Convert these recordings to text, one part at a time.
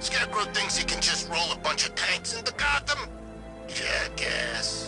Scarecrow thinks he can just roll a bunch of tanks into Gotham? Jackass.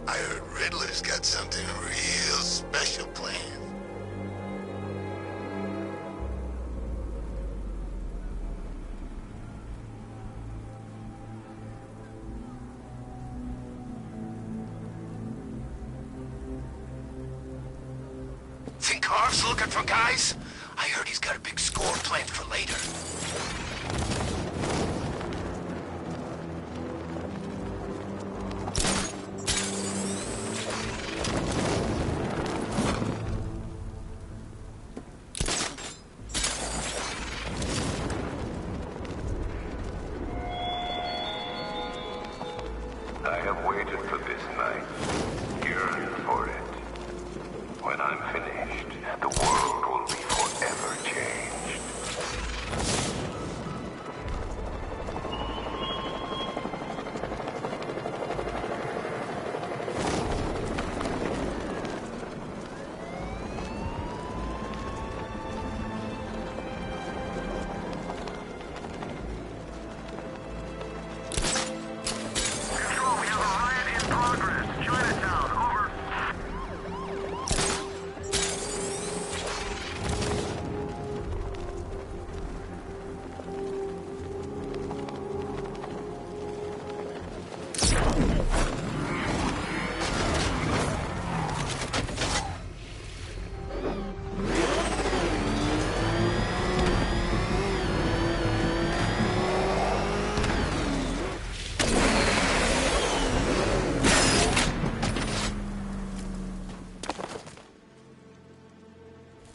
I heard Riddler's got something real special planned. Think Harv's looking for guys? I heard he's got a big score planned for later. I have waited for this night, yearned for it. When I'm finished, the world will be forever changed.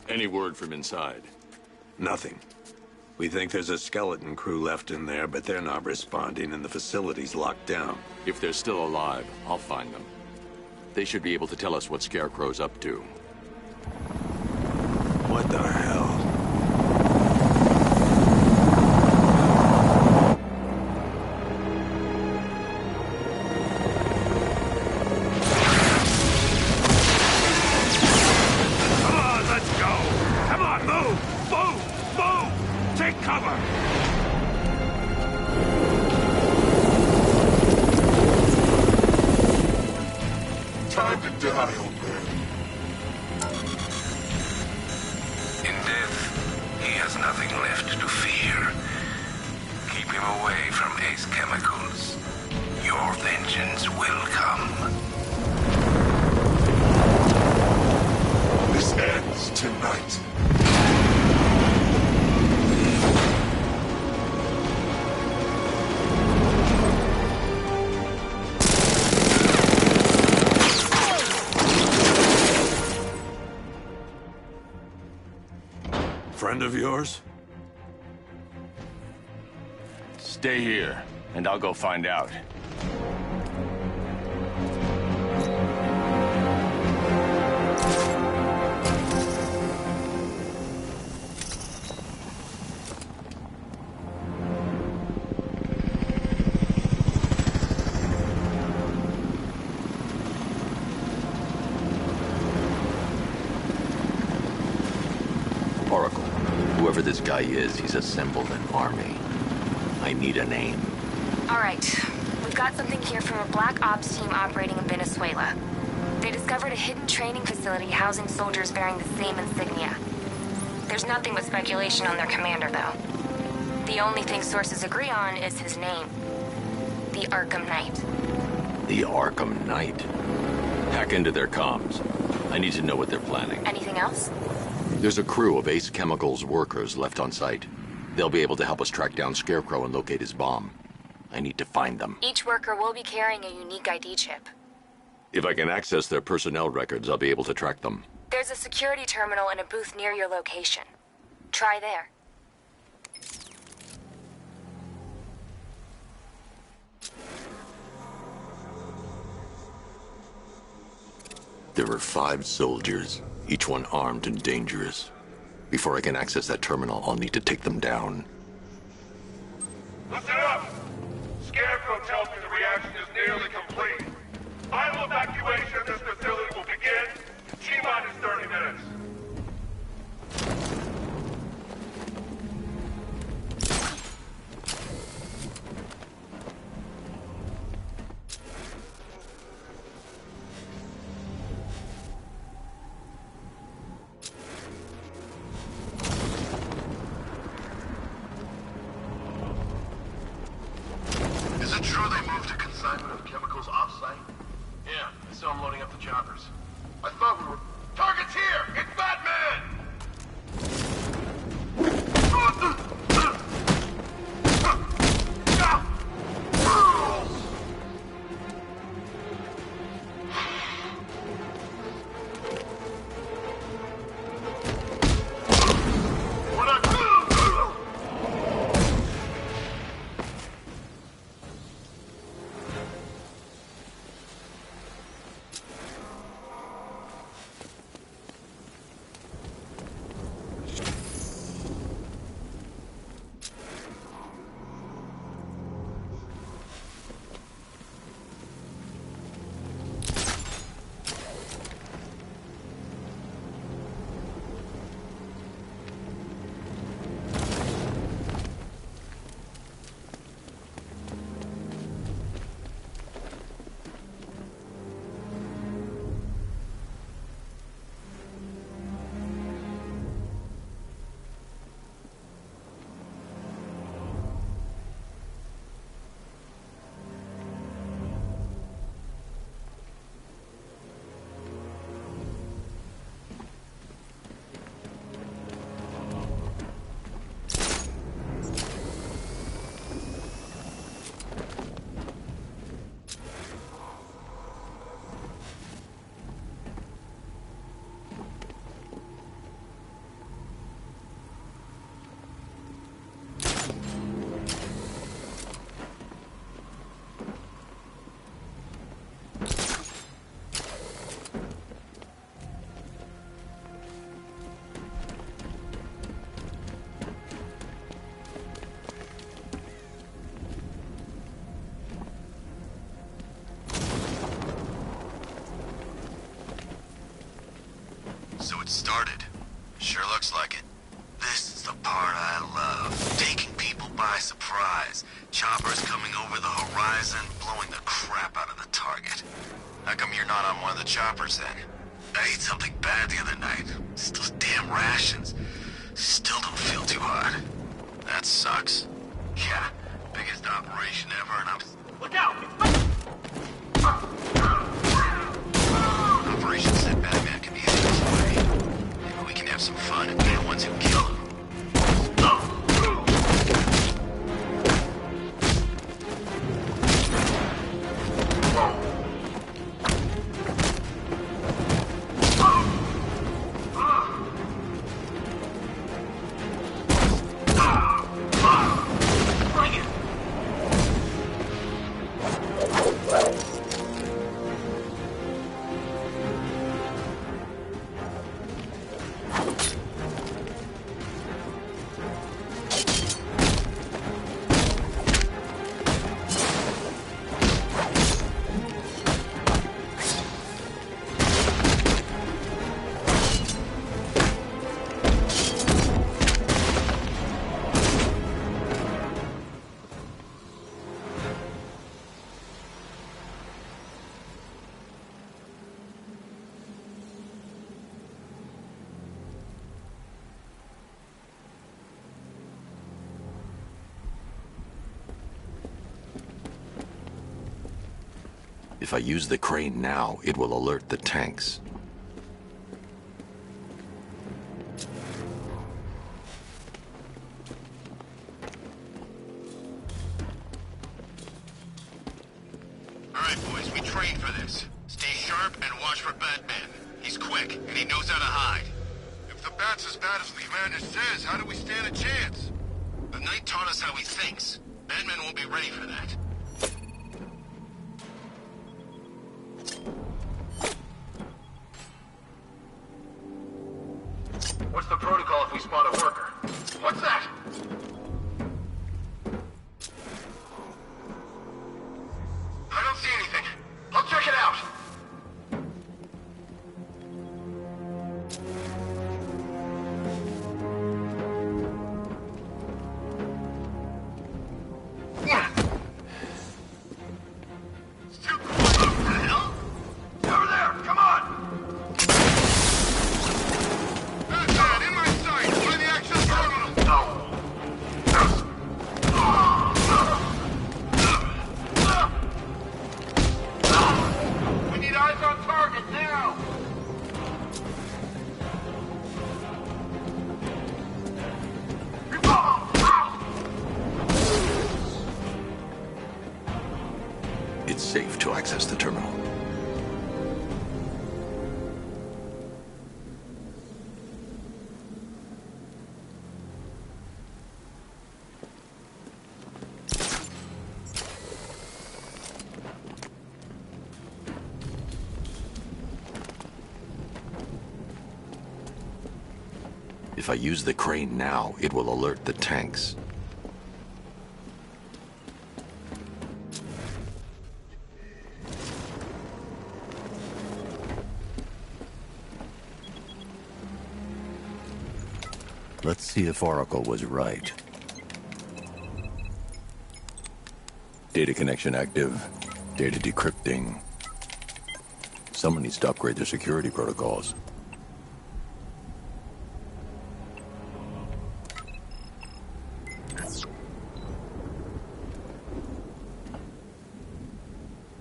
Any word from inside? Nothing. We think there's a skeleton crew left in there, but they're not responding and the facility's locked down. If they're still alive, I'll find them. They should be able to tell us what Scarecrow's up to. What the hell? Time to die, old man. In death, he has nothing left to fear. Keep him away from Ace Chemicals. Your vengeance will come. This ends tonight. Friend of yours? Stay here, and I'll go find out. Whoever this guy is, he's assembled an army. I need a name. All right. We've got something here from a black ops team operating in Venezuela. They discovered a hidden training facility housing soldiers bearing the same insignia. There's nothing but speculation on their commander, though. The only thing sources agree on is his name. The Arkham Knight. The Arkham Knight? Hack into their comms. I need to know what they're planning. Anything else? There's a crew of Ace Chemicals workers left on site. They'll be able to help us track down Scarecrow and locate his bomb. I need to find them. Each worker will be carrying a unique ID chip. If I can access their personnel records, I'll be able to track them. There's a security terminal in a booth near your location. Try there. There are 5 soldiers, each one armed and dangerous. Before I can access that terminal, I'll need to take them down. Listen up! Scarecrow tells me the reaction is nearly complete. Final evacuation of this facility will begin in T-minus 30 minutes. Is it true they moved a consignment of chemicals off-site? Yeah, I saw him loading up the choppers. I thought we were... Target's here! It's Batman! So it started. Sure looks like it. This is the part I love. Taking people by surprise. Choppers coming over the horizon, blowing the crap out of the target. How come you're not on one of the choppers then? I ate something bad the other night. It's those damn rations. Still don't feel too hot. That sucks. Yeah, biggest operation ever and I'm... Look out! Operation said Batman can easily explain. Maybe we can have some fun and be the ones who kill him. If I use the crane now, it will alert the tanks. All right, boys, we trained for this. Stay sharp and watch for Batman. He's quick, and he knows how to hide. If the Bat's as bad as the commander says, how do we stand a chance? The Knight taught us how he thinks. Batman won't be ready for that. What's the protocol if we spot a worker? What's that? I don't see anything. I'll check it out. Over there! Come on! Batman, in my sight! By the access terminal! We need eyes on target now! It's safe to access the terminal. If I use the crane now, it will alert the tanks. Let's see if Oracle was right. Data connection active. Data decrypting. Someone needs to upgrade their security protocols.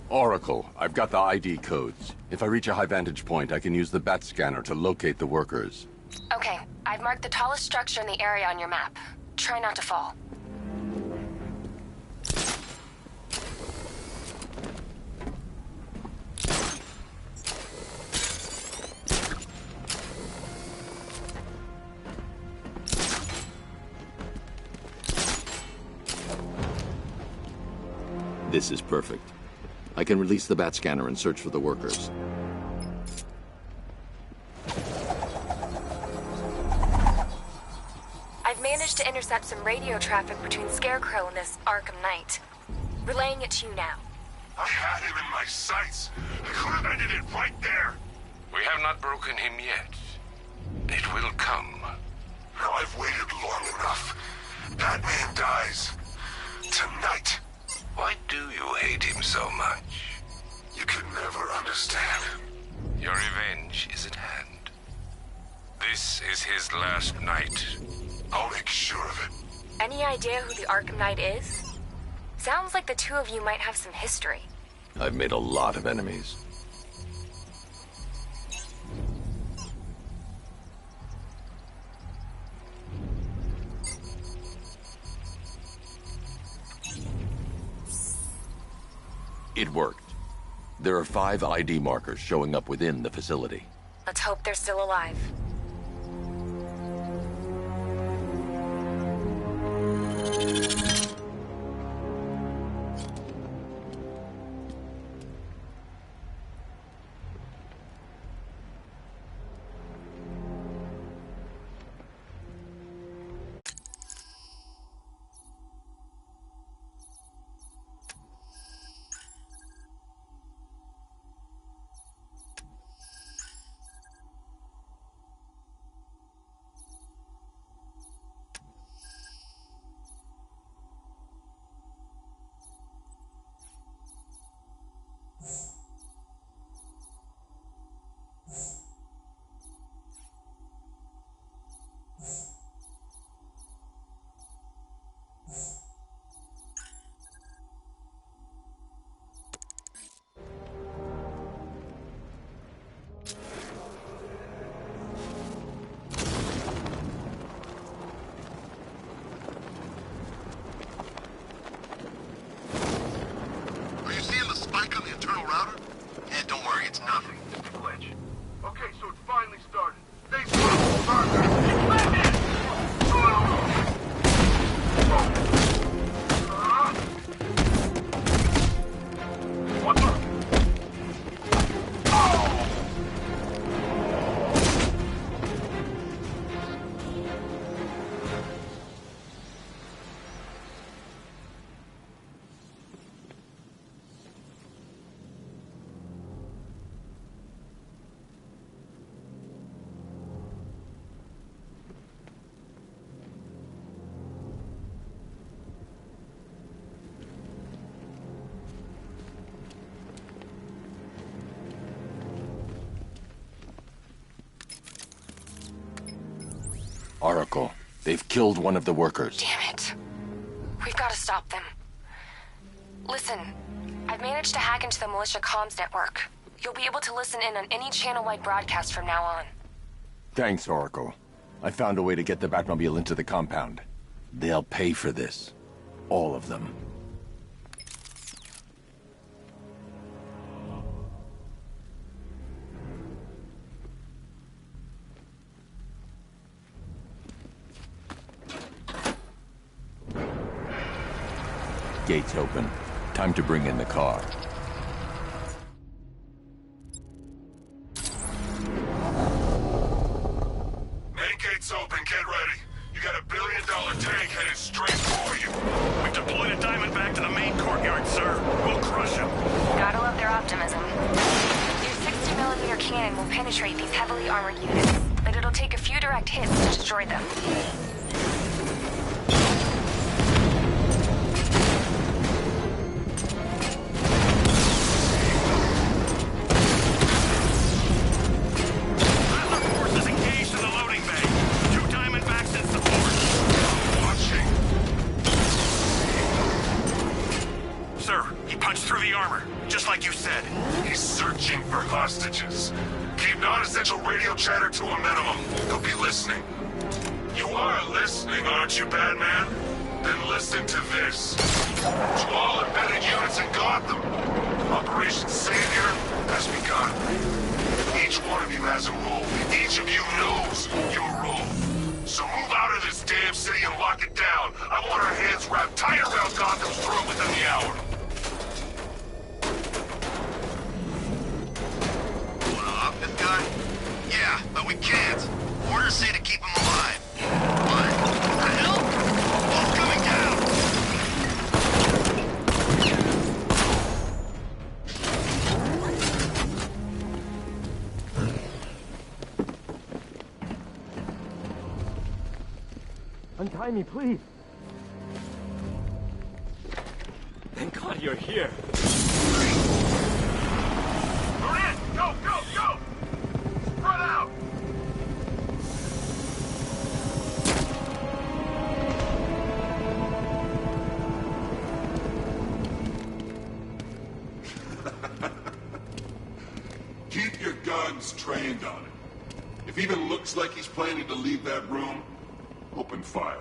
Oracle, I've got the ID codes. If I reach a high vantage point, I can use the bat scanner to locate the workers. Okay, I've marked the tallest structure in the area on your map. Try not to fall. This is perfect. I can release the bat scanner and search for the workers. I've managed to intercept some radio traffic between Scarecrow and this Arkham Knight. Relaying it to you now. I had him in my sights. I could have ended it right there. We have not broken him yet. It will come. Now I've waited long enough. Batman dies. Tonight. Why do you hate him so much? You can never understand. Your revenge is at hand. This is his last night. I'll make sure of it. Any idea who the Arkham Knight is? Sounds like the two of you might have some history. I've made a lot of enemies. It worked. There are 5 ID markers showing up within the facility. Let's hope they're still alive. Oracle, they've killed one of the workers. Damn it. We've got to stop them. Listen, I've managed to hack into the militia comms network. You'll be able to listen in on any channel-wide broadcast from now on. Thanks, Oracle. I found a way to get the Batmobile into the compound. They'll pay for this. All of them. Gates open. Time to bring in the car. Main gate's open, get ready. You got $1 billion tank headed straight for you. We've deployed a Diamondback to the main courtyard, sir. We'll crush him. Gotta love their optimism. Your 60mm cannon will penetrate these heavily armored units, but it'll take a few direct hits to destroy them. Hostages. Keep non-essential radio chatter to a minimum. He'll be listening. You are listening, aren't you, Batman? Then listen to this. To all embedded units in Gotham, Operation Savior has begun. Each one of you has a role. Each of you knows your role. So move out of this damn city and lock it down. I want our hands wrapped tight around Gotham's throat within the hour. Yeah, but we can't. Orders say to keep him alive. What the hell? Both coming down! Untie me, please. Thank God you're here. Go, go, go! Spread out! Keep your guns trained on him. If he even looks like he's planning to leave that room, open fire.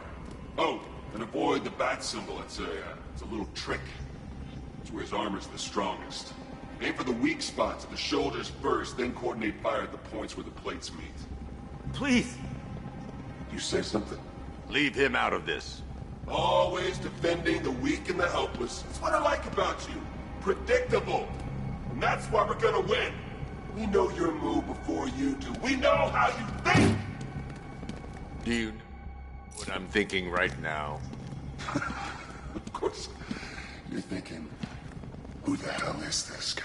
Oh, and avoid the bat symbol. It's a little trick. It's where his armor's the strongest. Aim for the weak spots at the shoulders first, then coordinate fire at the points where the plates meet. Please! You say something? Leave him out of this. Always defending the weak and the helpless. That's what I like about you. Predictable. And that's why we're gonna win. We know your move before you do. We know how you think! Do you know what I'm thinking right now? Of course, you're thinking, who the hell is this guy?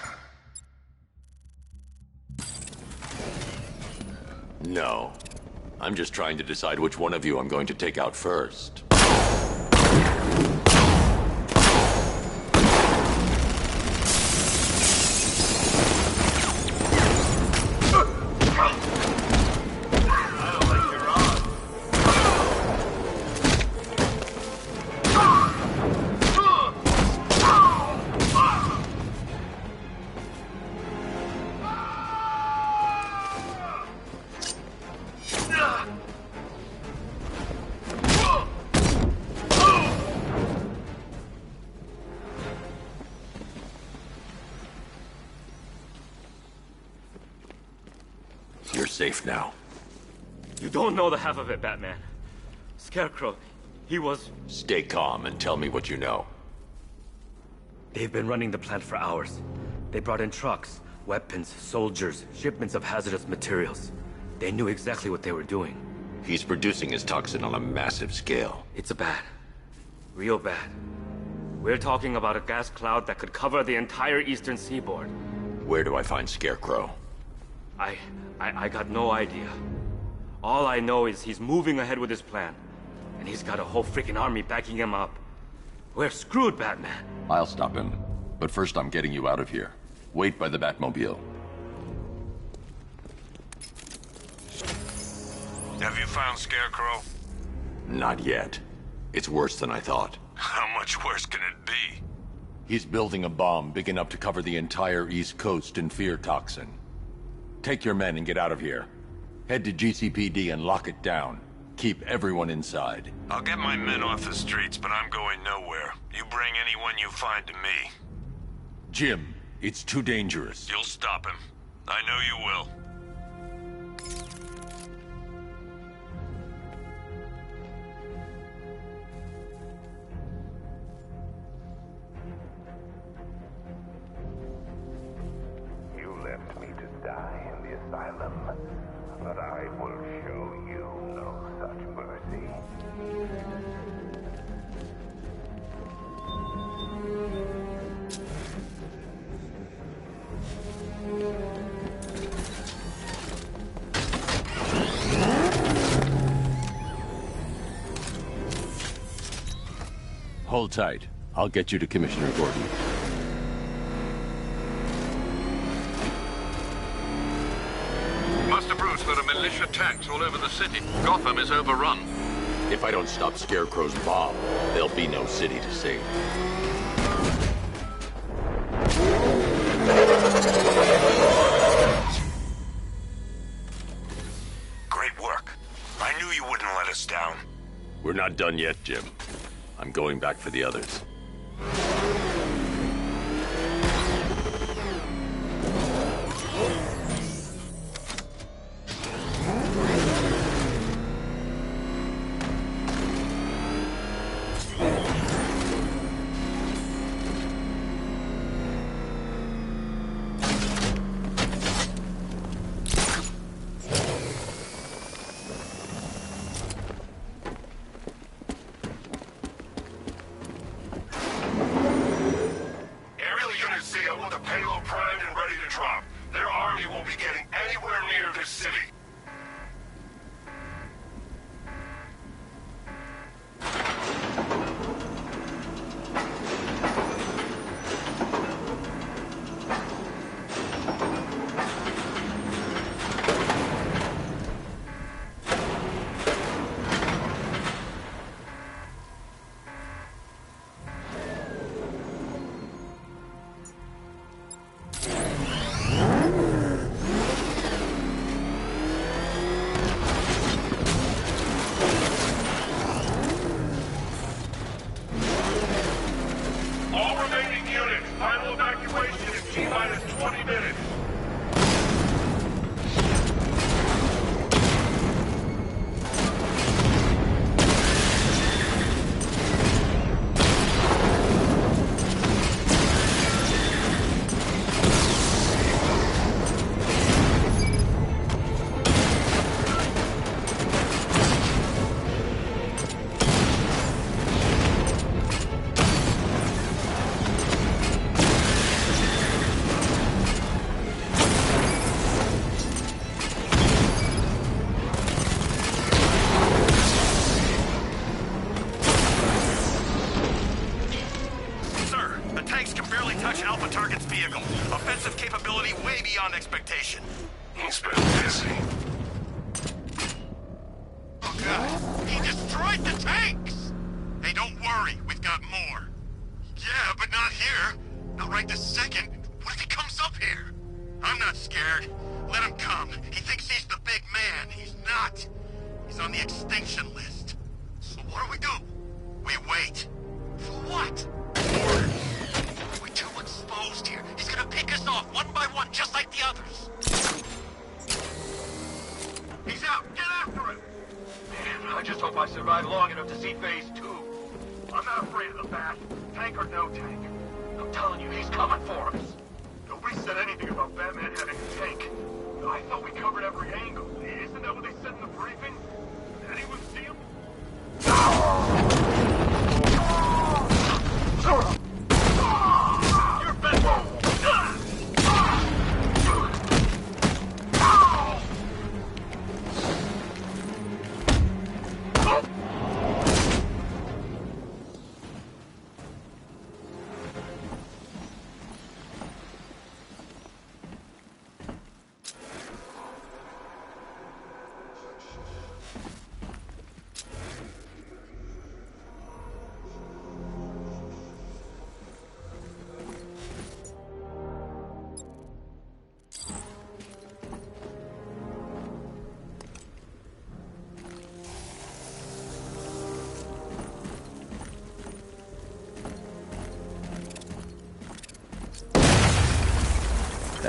No. I'm just trying to decide which one of you I'm going to take out first. You're safe now. You don't know the half of it, Batman. Scarecrow, he was... Stay calm and tell me what you know. They've been running the plant for hours. They brought in trucks, weapons, soldiers, shipments of hazardous materials. They knew exactly what they were doing. He's producing his toxin on a massive scale. It's bad. Real bad. We're talking about a gas cloud that could cover the entire eastern seaboard. Where do I find Scarecrow? I got no idea. All I know is he's moving ahead with his plan. And he's got a whole freaking army backing him up. We're screwed, Batman. I'll stop him. But first I'm getting you out of here. Wait by the Batmobile. Have you found Scarecrow? Not yet. It's worse than I thought. How much worse can it be? He's building a bomb big enough to cover the entire East Coast in fear toxin. Take your men and get out of here. Head to GCPD and lock it down. Keep everyone inside. I'll get my men off the streets, but I'm going nowhere. You bring anyone you find to me. Jim, it's too dangerous. You'll stop him. I know you will. You left me to die in the asylum, but I will show you no such mercy. Hold tight. I'll get you to Commissioner Gordon. Master Bruce, there are militia tanks all over the city. Gotham is overrun. If I don't stop Scarecrow's bomb, there'll be no city to save. Great work. I knew you wouldn't let us down. We're not done yet, Jim. I'm going back for the others.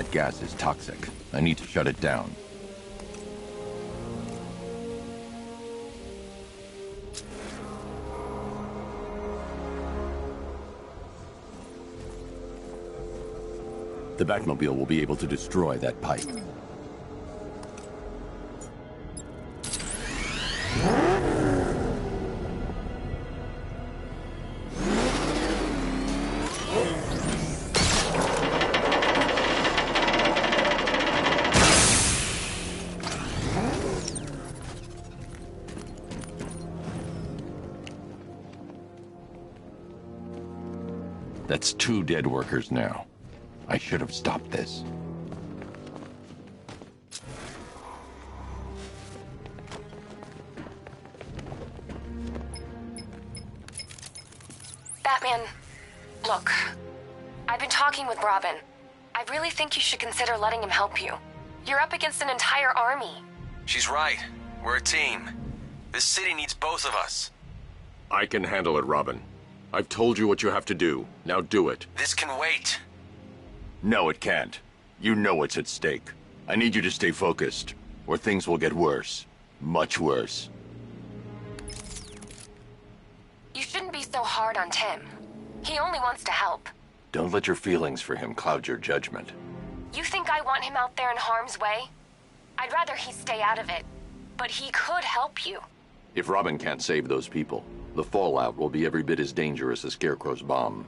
That gas is toxic. I need to shut it down. The Batmobile will be able to destroy that pipe. That's 2 dead workers now. I should have stopped this. Batman, look. I've been talking with Robin. I really think you should consider letting him help you. You're up against an entire army. She's right. We're a team. This city needs both of us. I can handle it, Robin. I've told you what you have to do. Now do it. This can wait. No, it can't. You know what's at stake. I need you to stay focused, or things will get worse. Much worse. You shouldn't be so hard on Tim. He only wants to help. Don't let your feelings for him cloud your judgment. You think I want him out there in harm's way? I'd rather he stay out of it. But he could help you. If Robin can't save those people, the fallout will be every bit as dangerous as Scarecrow's bomb.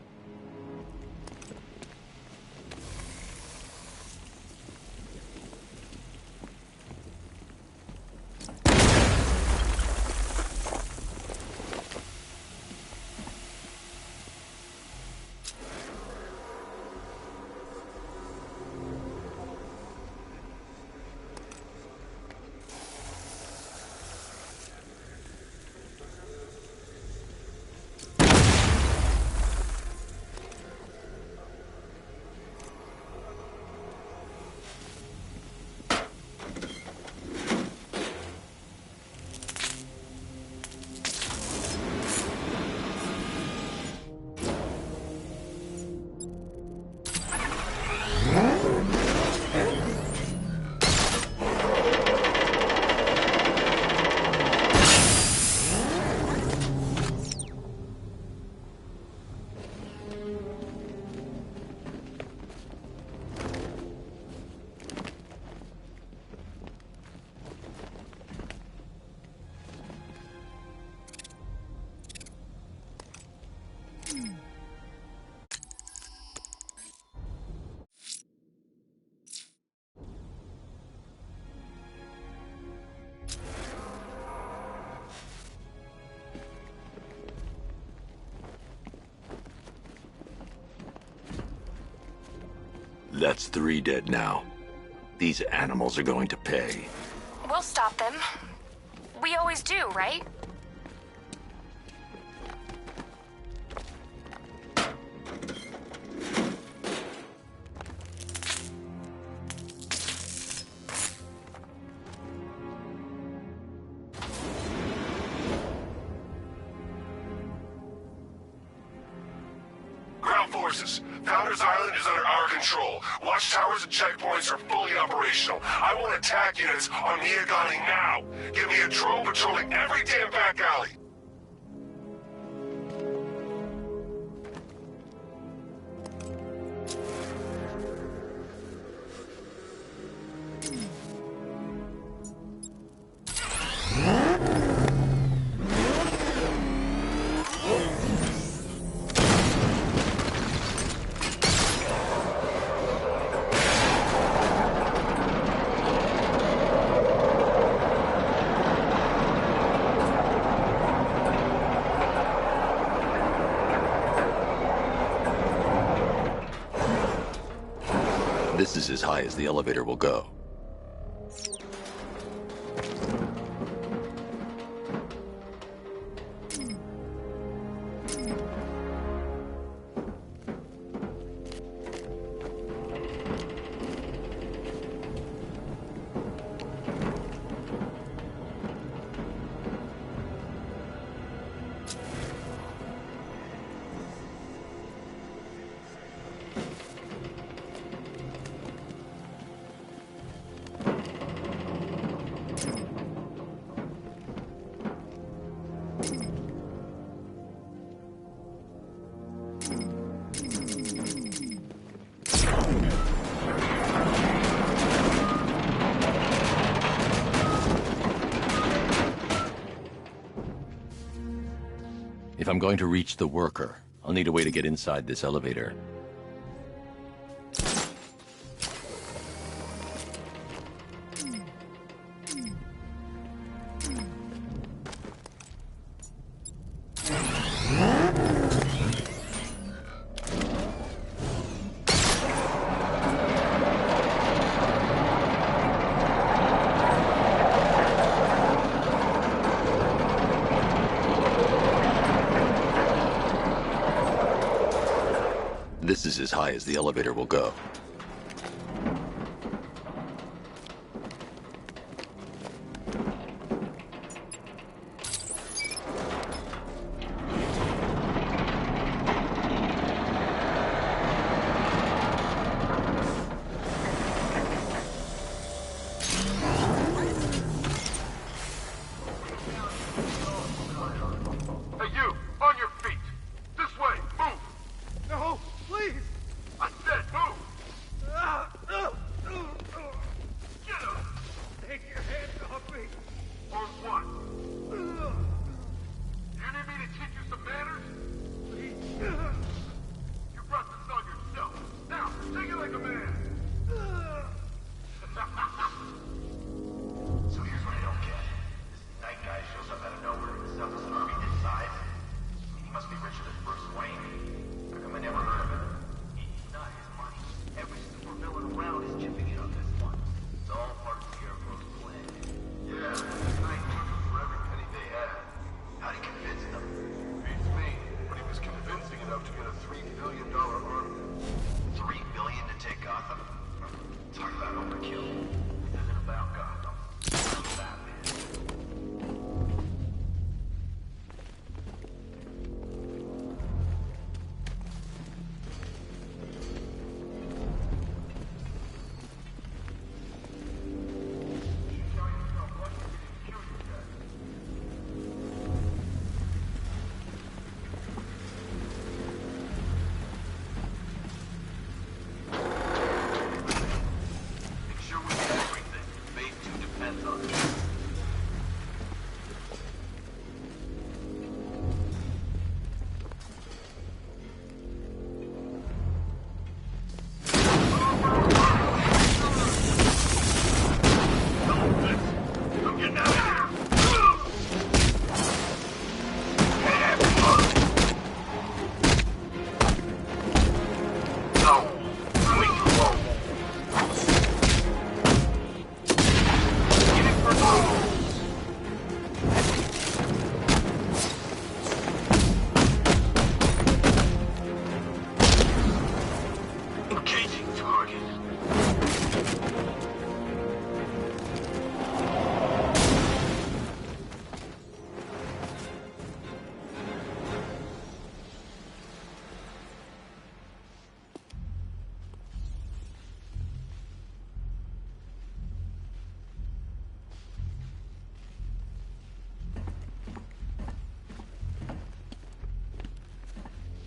That's 3 dead now. These animals are going to pay. We'll stop them. We always do, right? Forces. Founders Island is under our control. Watchtowers and checkpoints are fully operational. I want attack units on Niagani now. Give me a drone patrolling every damn back alley. This is as high as the elevator will go. If I'm going to reach the worker, I'll need a way to get inside this elevator. This is as high as the elevator will go.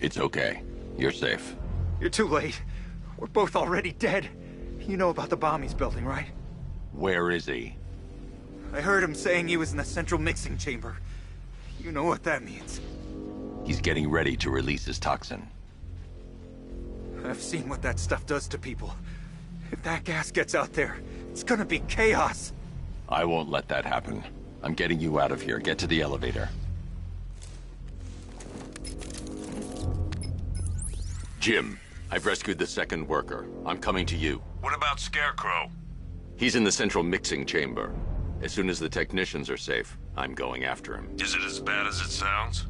It's okay. You're safe. You're too late. We're both already dead. You know about the bomb he's building, right? Where is he? I heard him saying he was in the central mixing chamber. You know what that means. He's getting ready to release his toxin. I've seen what that stuff does to people. If that gas gets out there, it's gonna be chaos. I won't let that happen. I'm getting you out of here. Get to the elevator. Jim, I've rescued the second worker. I'm coming to you. What about Scarecrow? He's in the central mixing chamber. As soon as the technicians are safe, I'm going after him. Is it as bad as it sounds?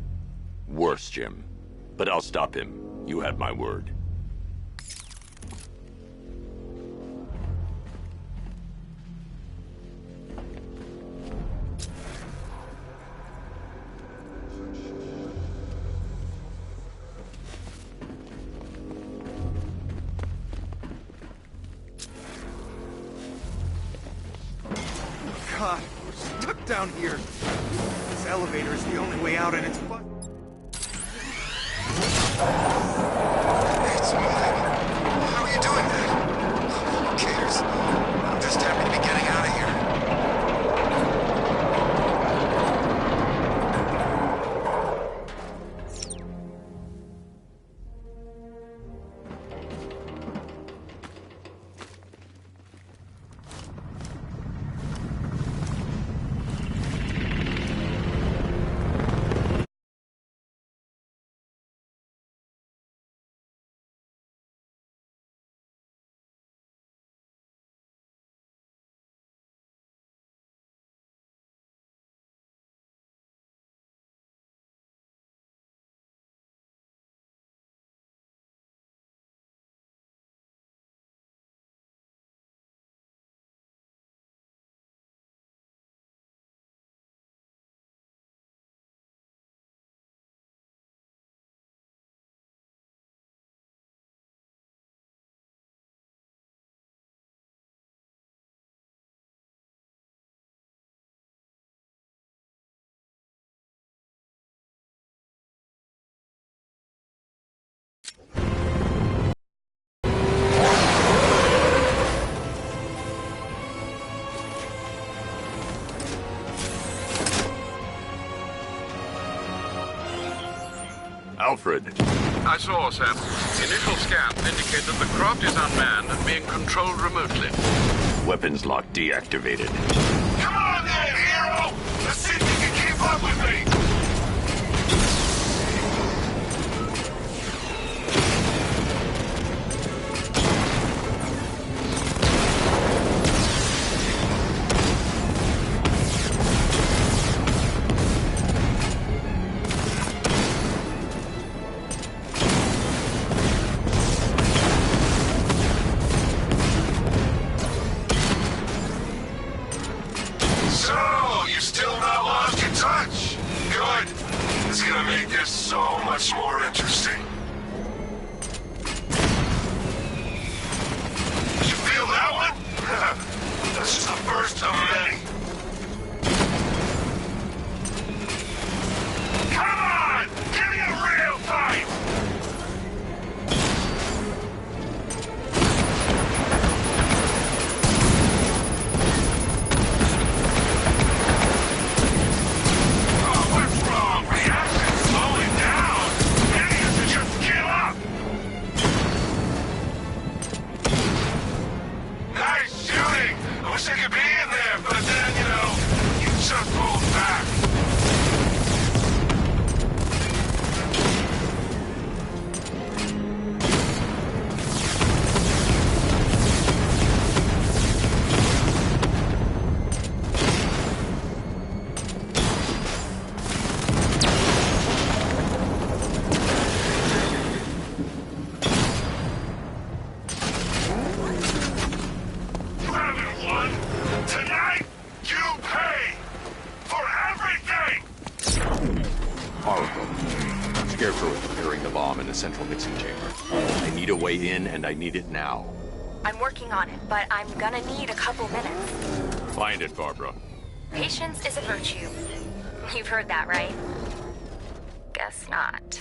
Worse, Jim. But I'll stop him. You have my word. God, we're stuck down here. This elevator is the only way out, and it's fun. It's moving. How are you doing that? Who cares? I'm just happy to be getting out of here. Alfred. I saw, sir. Initial scans indicate that the craft is unmanned and being controlled remotely. Weapons lock deactivated. Come on then, hero! Let's see if you can keep up with me! Central mixing chamber. I need a way in, and I need it now. I'm working on it, but I'm gonna need a couple minutes. Find it, Barbara. Patience is a virtue. You've heard that, right? Guess not.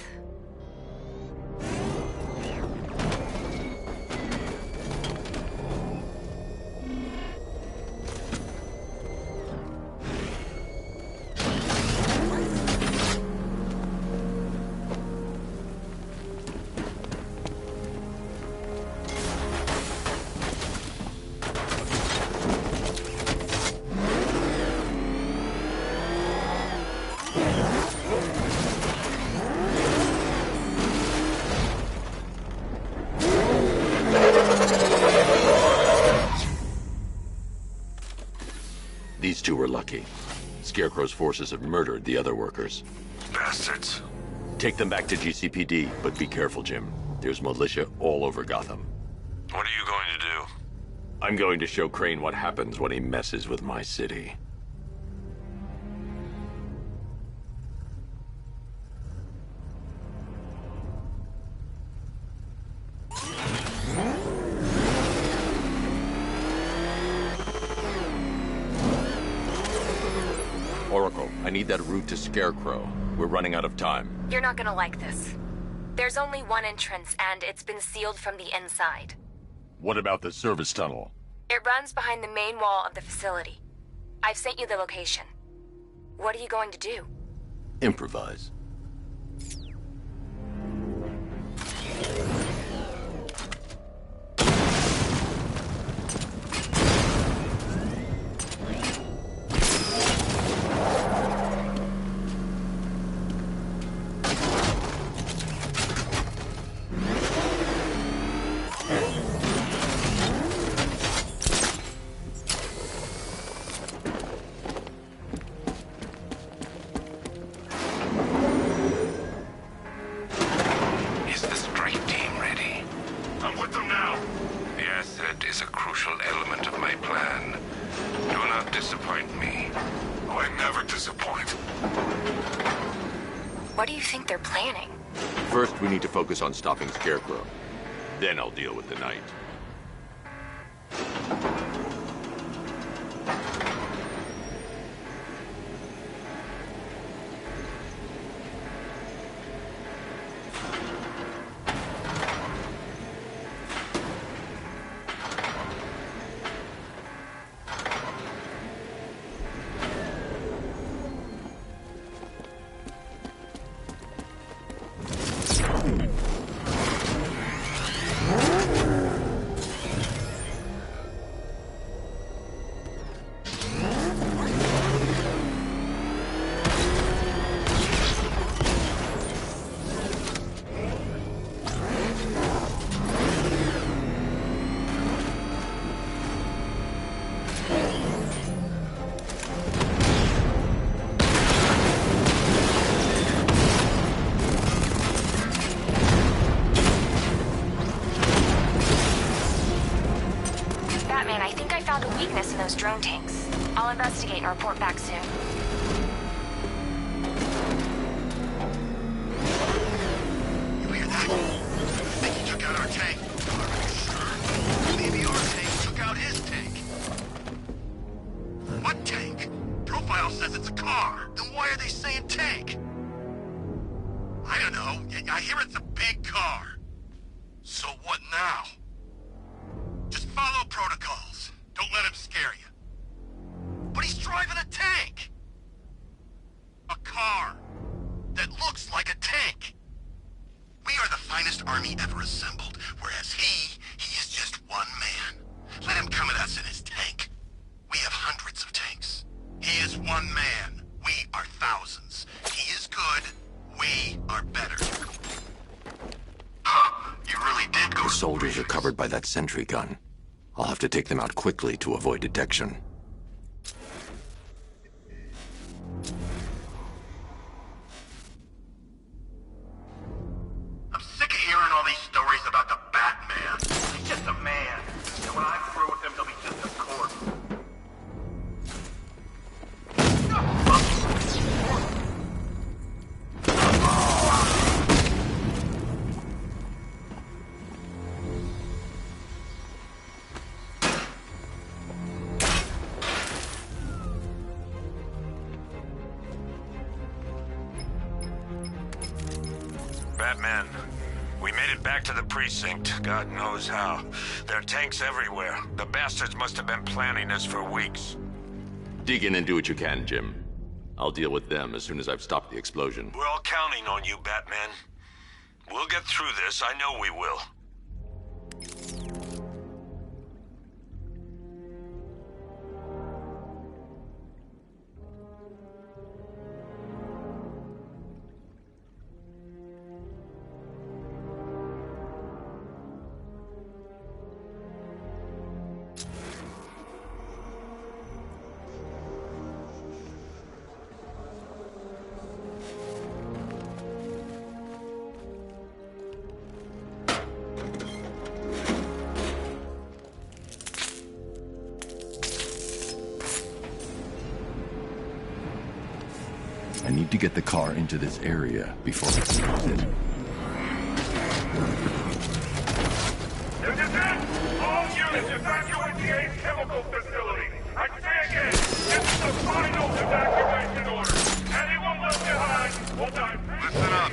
These two were lucky. Scarecrow's forces have murdered the other workers. Bastards. Take them back to GCPD, but be careful, Jim. There's militia all over Gotham. What are you going to do? I'm going to show Crane what happens when he messes with my city. Oracle, I need that route to Scarecrow. We're running out of time. You're not gonna like this. There's only one entrance, and it's been sealed from the inside. What about the service tunnel? It runs behind the main wall of the facility. I've sent you the location. What are you going to do? Improvise. What do you think they're planning? First, we need to focus on stopping Scarecrow. Then I'll deal with the Knight. in those drone tanks. I'll investigate and report back soon. You hear that? I think he took out our tank. Are you sure? Maybe our tank took out his tank. What tank? Profile says it's a car. Then why are they saying tank? I don't know. I hear it's a big car. So what now? Just follow protocols. Don't let him scare you. But he's driving a tank! A car that looks like a tank. We are the finest army ever assembled, whereas he is just one man. Let him come at us in his tank. We have hundreds of tanks. He is one man. We are thousands. He is good. We are better. Huh, you really did go. The soldiers are covered by that sentry gun. I'll have to take them out quickly to avoid detection. I'm sick of hearing all these stories about the Batman. He's just a man. And when I'm through with him, he'll be just a corpse. Batman, we made it back to the precinct. God knows how. There are tanks everywhere. The bastards must have been planning this for weeks. Dig in and do what you can, Jim. I'll deal with them as soon as I've stopped the explosion. We're all counting on you, Batman. We'll get through this. I know we will. I need to get the car into this area before it moves in. This is it! All units evacuate the Ace Chemical Facility! I say again, this is the final evacuation order! Anyone left behind will die. Listen up.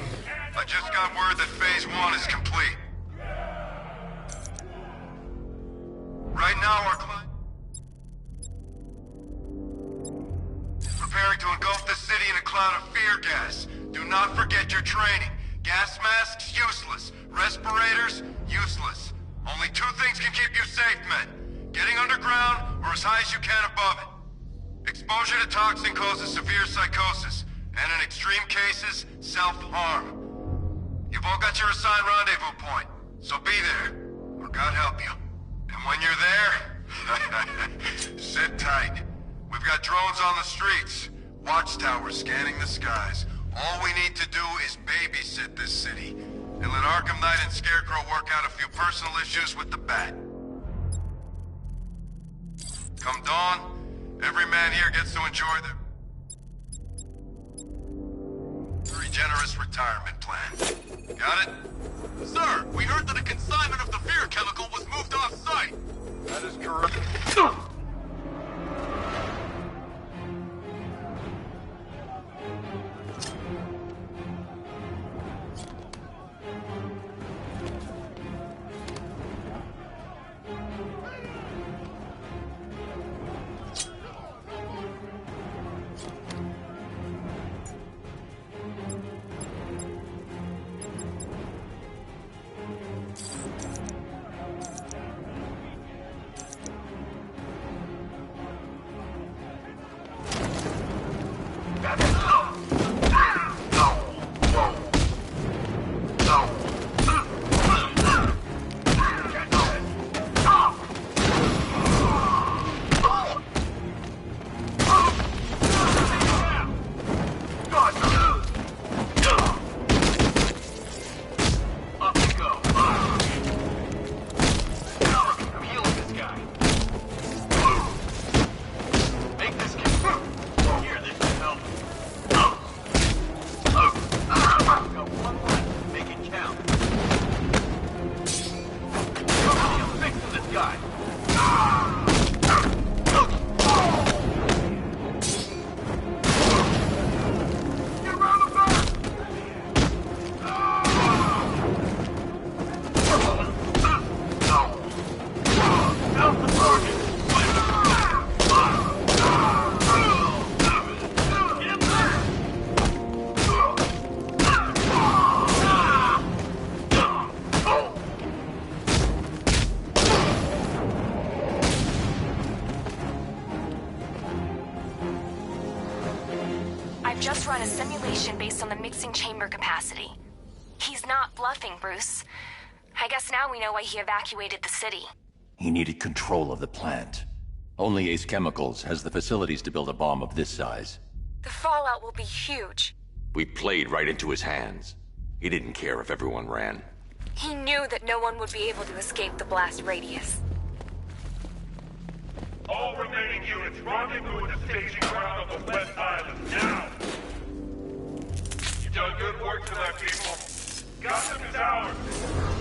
I just got word that Phase 1 is complete. Right now, our client is preparing to engulf the city in a cloud of fear gas. Do not forget your training. Gas masks, useless. Respirators, useless. Only two things can keep you safe, men. Getting underground, or as high as you can above it. Exposure to toxin causes severe psychosis, and in extreme cases, self-harm. You've all got your assigned rendezvous point, so be there, or God help you. And when you're there, sit tight. We've got drones on the streets, watchtowers scanning the skies. All we need to do is babysit this city, and let Arkham Knight and Scarecrow work out a few personal issues with the Bat. Come dawn, every man here gets to enjoy their very generous retirement plan. Got it? Sir, we heard that a consignment of the fear chemical was moved off-site. That is correct. on the mixing chamber capacity. He's not bluffing, Bruce. I guess now we know why he evacuated the city. He needed control of the plant. Only Ace Chemicals has the facilities to build a bomb of this size. The fallout will be huge. We played right into his hands. He didn't care if everyone ran. He knew that no one would be able to escape the blast radius. All remaining units, rendezvous at the staging ground of the West Island, now! You've done good work tonight, people. Gotham is ours!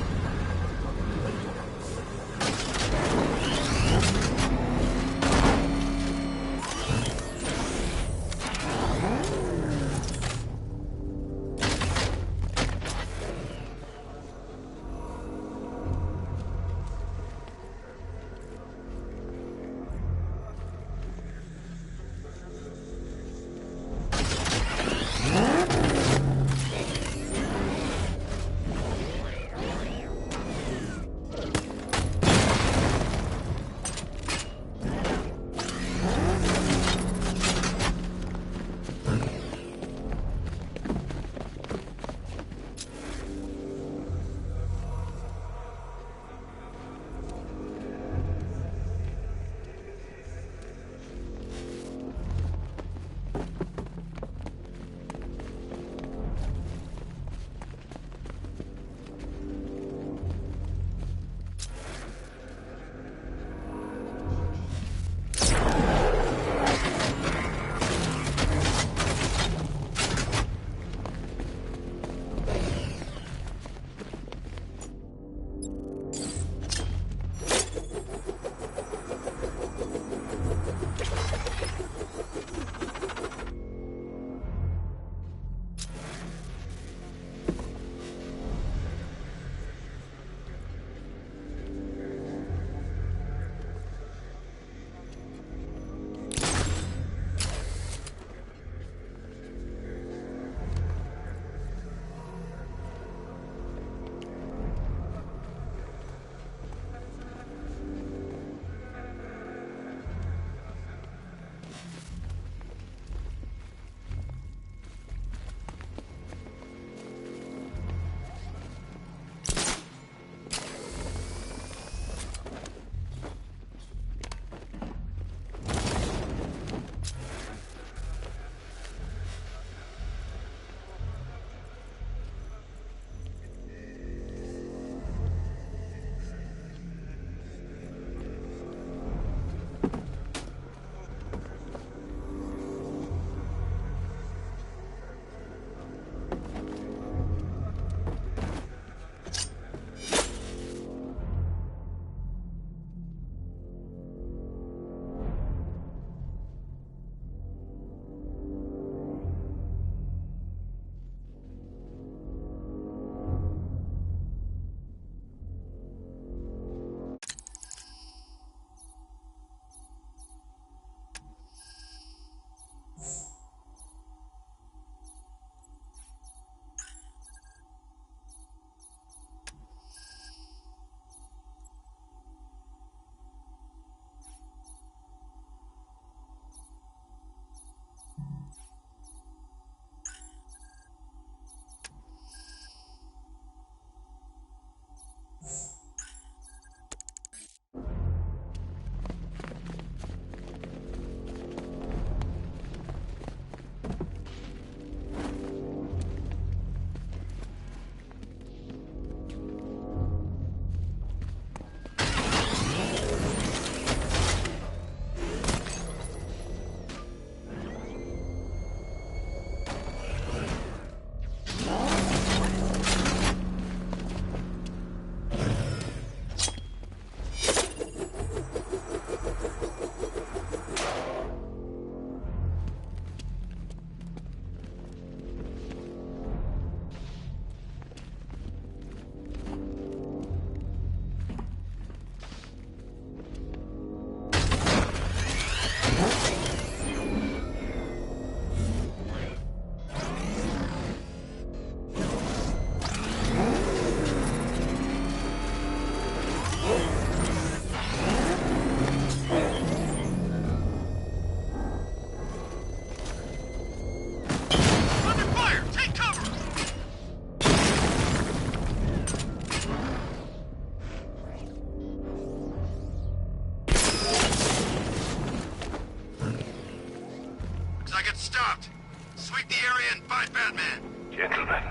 inside, Batman! Gentlemen,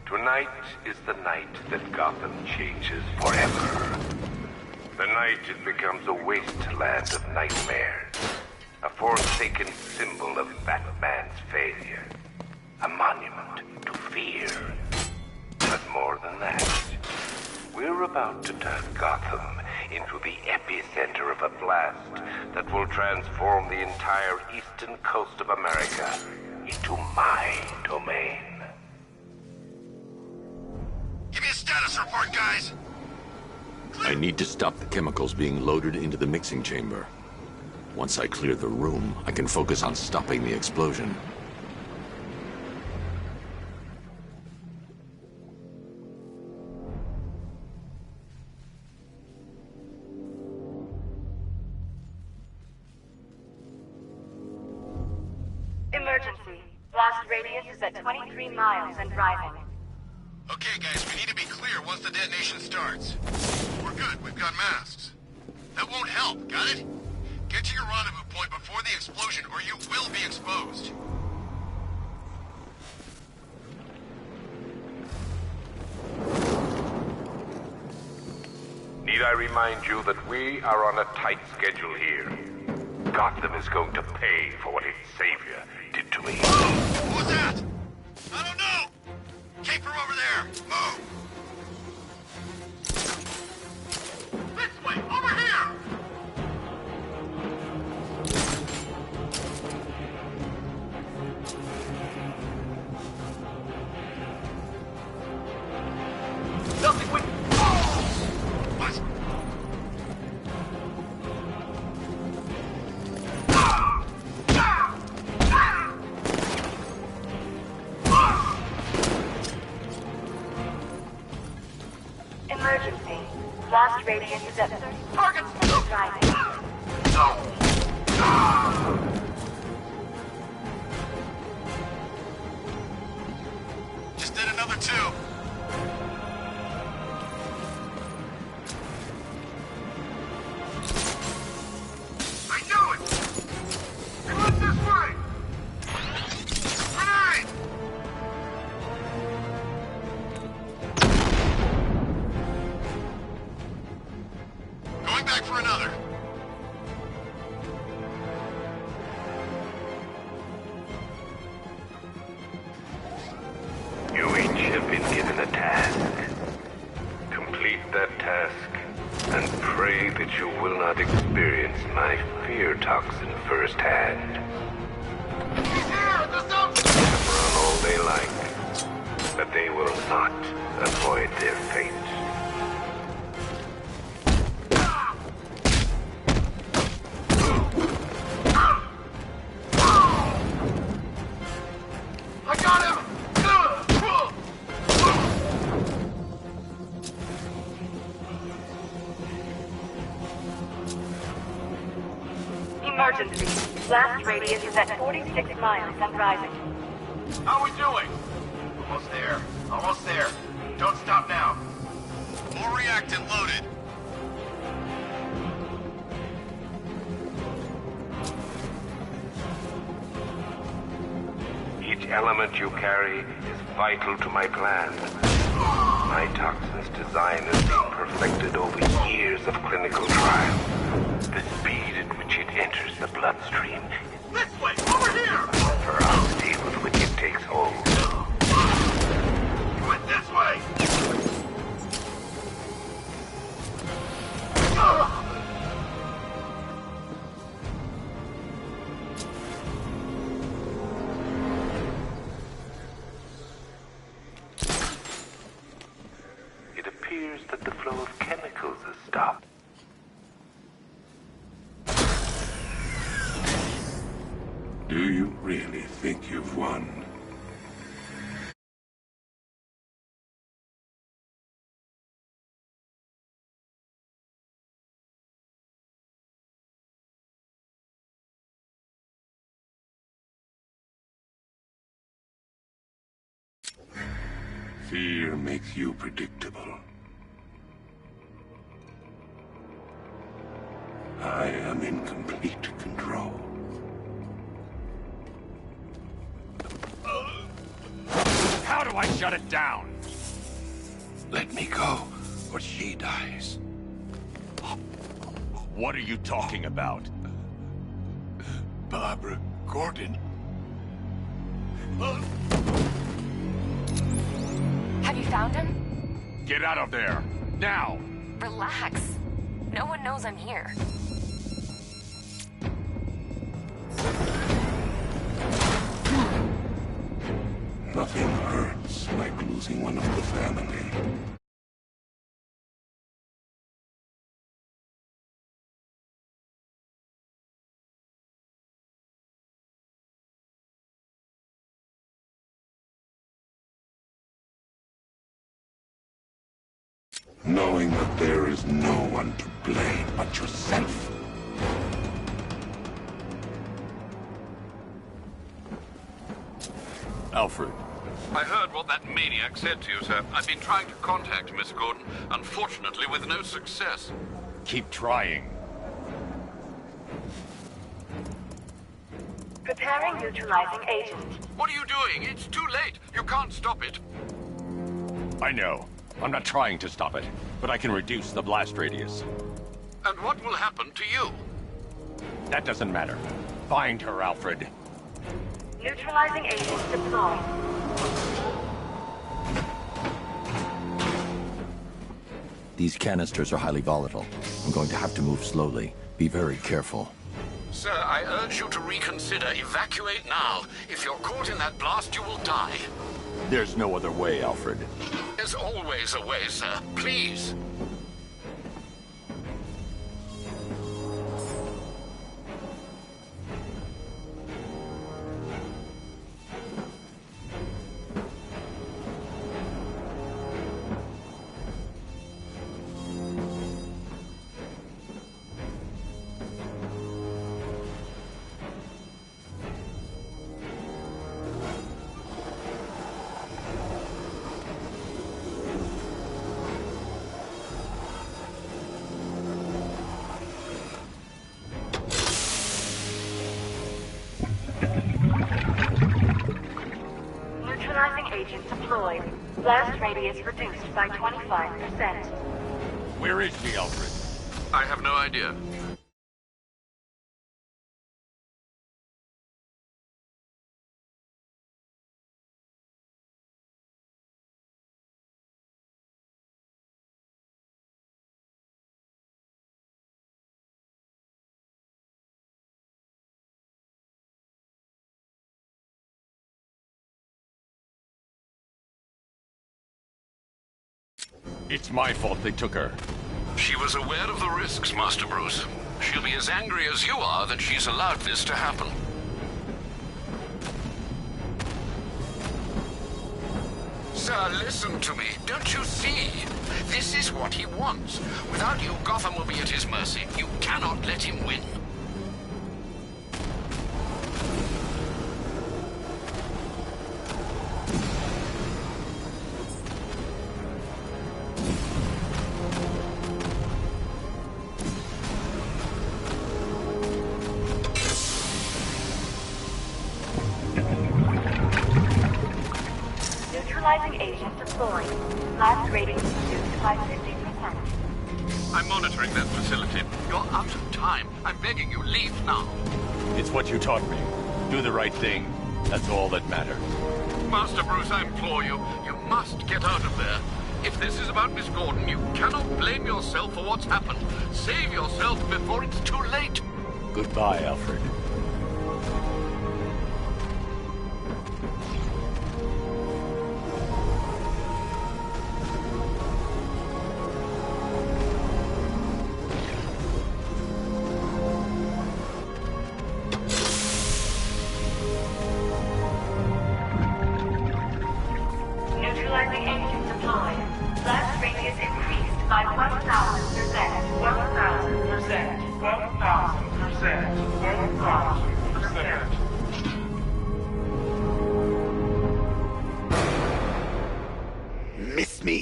tonight is the night that Gotham changes forever. The night it becomes a wasteland of nightmares. A forsaken symbol of Batman's failure. A monument to fear. But more than that, we're about to turn Gotham into the epicenter of a blast that will transform the entire eastern coast of America into my domain. Give me a status report, guys! I need to stop the chemicals being loaded into the mixing chamber. Once I clear the room, I can focus on stopping the explosion. Emergency. Blast radius is at 23 miles and rising. Okay, guys, we need to be clear once the detonation starts. We're good, we've got masks. That won't help, got it? Get to your rendezvous point before the explosion, or you will be exposed. Need I remind you that we are on a tight schedule here? Gotham is going to pay for what its savior did to me. What was that? I don't know! Keep her over there! Move! This way! Over here! Nothing we... What? Emergency. Blast radius is at 30 targets rising. Just did another two. I knew it! They went this way! Grenade! Going back for another. You each have been given a task. Complete that task, and pray that you will not experience my fear toxin firsthand. Run all they like, but they will not avoid their fate. I got him! Emergency. Blast radius is at 46 miles and rising. How we doing? Almost there. Almost there. Don't stop now. Full reactant loaded. Each element you carry is vital to my plan. My toxin's design has been perfected over years of clinical trial. The speed at which it enters the bloodstream This way! Over here! the ferocity with which it takes hold. Went this way! It appears that the flow of chemicals has stopped. Do you really think you've won? Fear makes you predictable. I am in complete control. Oh, do I shut it down? Let me go, or she dies. What are you talking about? Barbara Gordon. Have you found him? Get out of there, now! Relax. No one knows I'm here. Nothing hurts like losing one of the family. Knowing that there is no one to blame but yourself. Alfred. I heard what that maniac said to you, sir. I've been trying to contact Miss Gordon, unfortunately with no success. Keep trying. Preparing neutralizing agent. What are you doing? It's too late. You can't stop it. I know. I'm not trying to stop it, but I can reduce the blast radius. And what will happen to you? That doesn't matter. Find her, Alfred. Neutralizing agent deployed. These canisters are highly volatile. I'm going to have to move slowly. Be very careful. Sir, I urge you to reconsider. Evacuate now. If you're caught in that blast, you will die. There's no other way, Alfred. There's always a way, sir. Please. Neutralizing agent deployed. Blast radius reduced by 25%. Where is she, Alfred? I have no idea. It's my fault they took her. She was aware of the risks, Master Bruce. She'll be as angry as you are that she's allowed this to happen. Sir, listen to me. Don't you see? This is what he wants. Without you, Gotham will be at his mercy. You cannot let him win. Neutralizing agent deployed. Blast radius reduced by 50%. I'm monitoring that facility. You're out of time. I'm begging you, leave now. It's what you taught me. Do the right thing. That's all that matters. Master Bruce, I implore you, you must get out of there. If this is about Miss Gordon, you cannot blame yourself for what's happened. Save yourself before it's too late. Goodbye, Alfred. Neutralizing agent deployed. Blast radius increased by 1,000%. 1,000%. 1,000%. 1,000%. Miss me?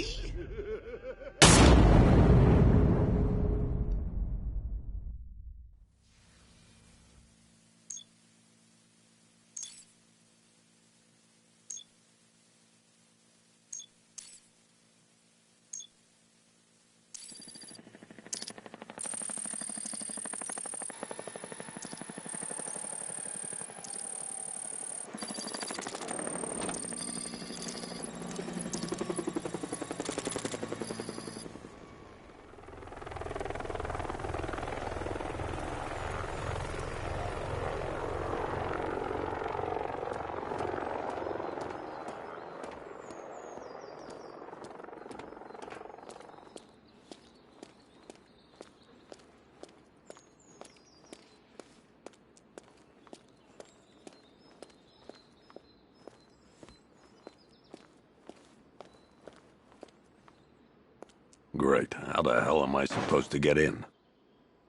Great. How the hell am I supposed to get in?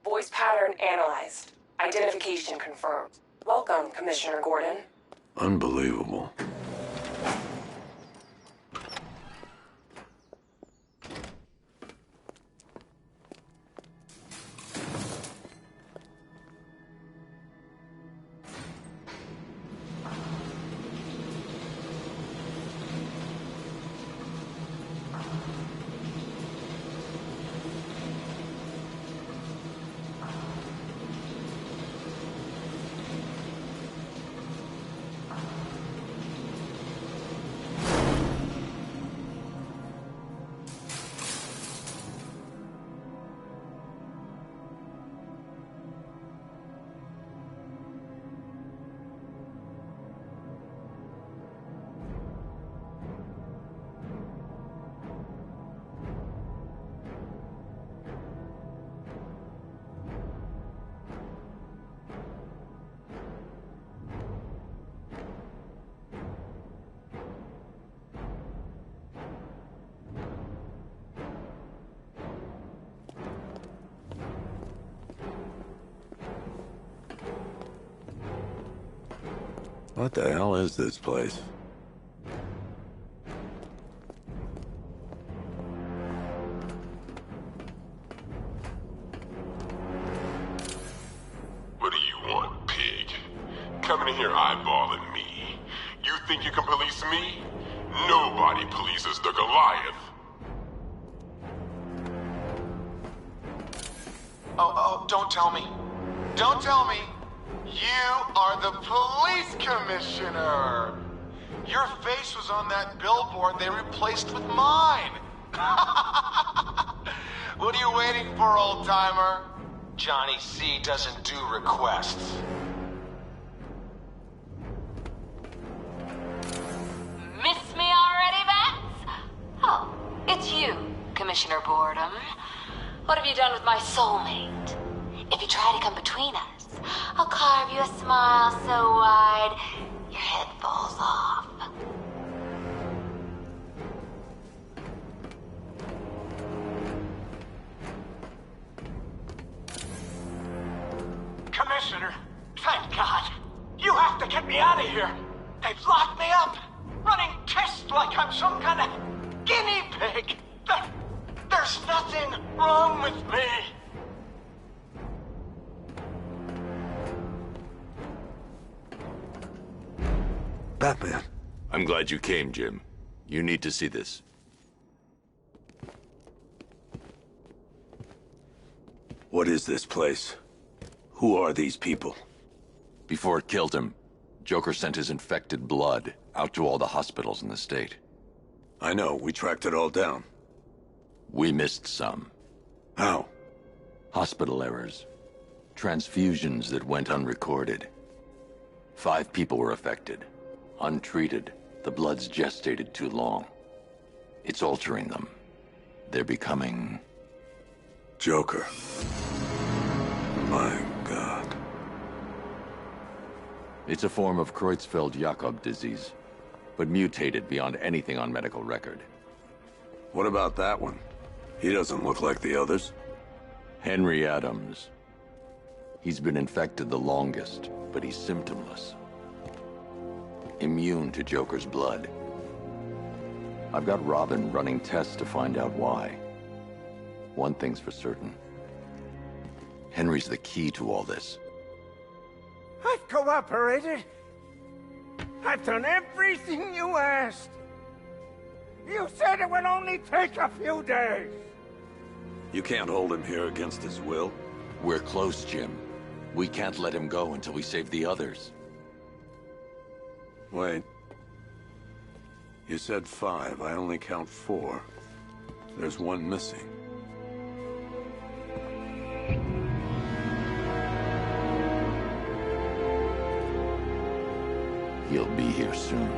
Voice pattern analyzed. Identification confirmed. Welcome, Commissioner Gordon. Unbelievable. What the hell is this place? What do you want, pig? Coming in here eyeballing me. You think you can police me? Nobody polices the Goliath. Oh, don't tell me. Don't tell me. You are the police commissioner! Your face was on that billboard they replaced with mine! What are you waiting for, old-timer? Johnny C doesn't do requests. Miss me already, Bats? Oh, it's you, Commissioner Boredom. What have you done with my soulmate? If you try to come between us, I'll carve you a smile so wide, your head falls off. Commissioner, thank God. You have to get me out of here. They've locked me up, running tests like I'm some kind of guinea pig. There's nothing wrong with me. Batman. I'm glad you came, Jim. You need to see this. What is this place? Who are these people? Before it killed him, Joker sent his infected blood out to all the hospitals in the state. I know, we tracked it all down. We missed some. How? Hospital errors. Transfusions that went unrecorded. 5 people were affected. Untreated, the blood's gestated too long. It's altering them. They're becoming... Joker. My God. It's a form of Creutzfeldt-Jakob disease, but mutated beyond anything on medical record. What about that one? He doesn't look like the others. Henry Adams. He's been infected the longest, but he's symptomless. Immune to Joker's blood. I've got Robin running tests to find out why. One thing's for certain. Henry's the key to all this. I've cooperated. I've done everything you asked. You said it would only take a few days. You can't hold him here against his will. We're close, Jim. We can't let him go until we save the others. Wait. You said 5. I only count 4. There's one missing. He'll be here soon.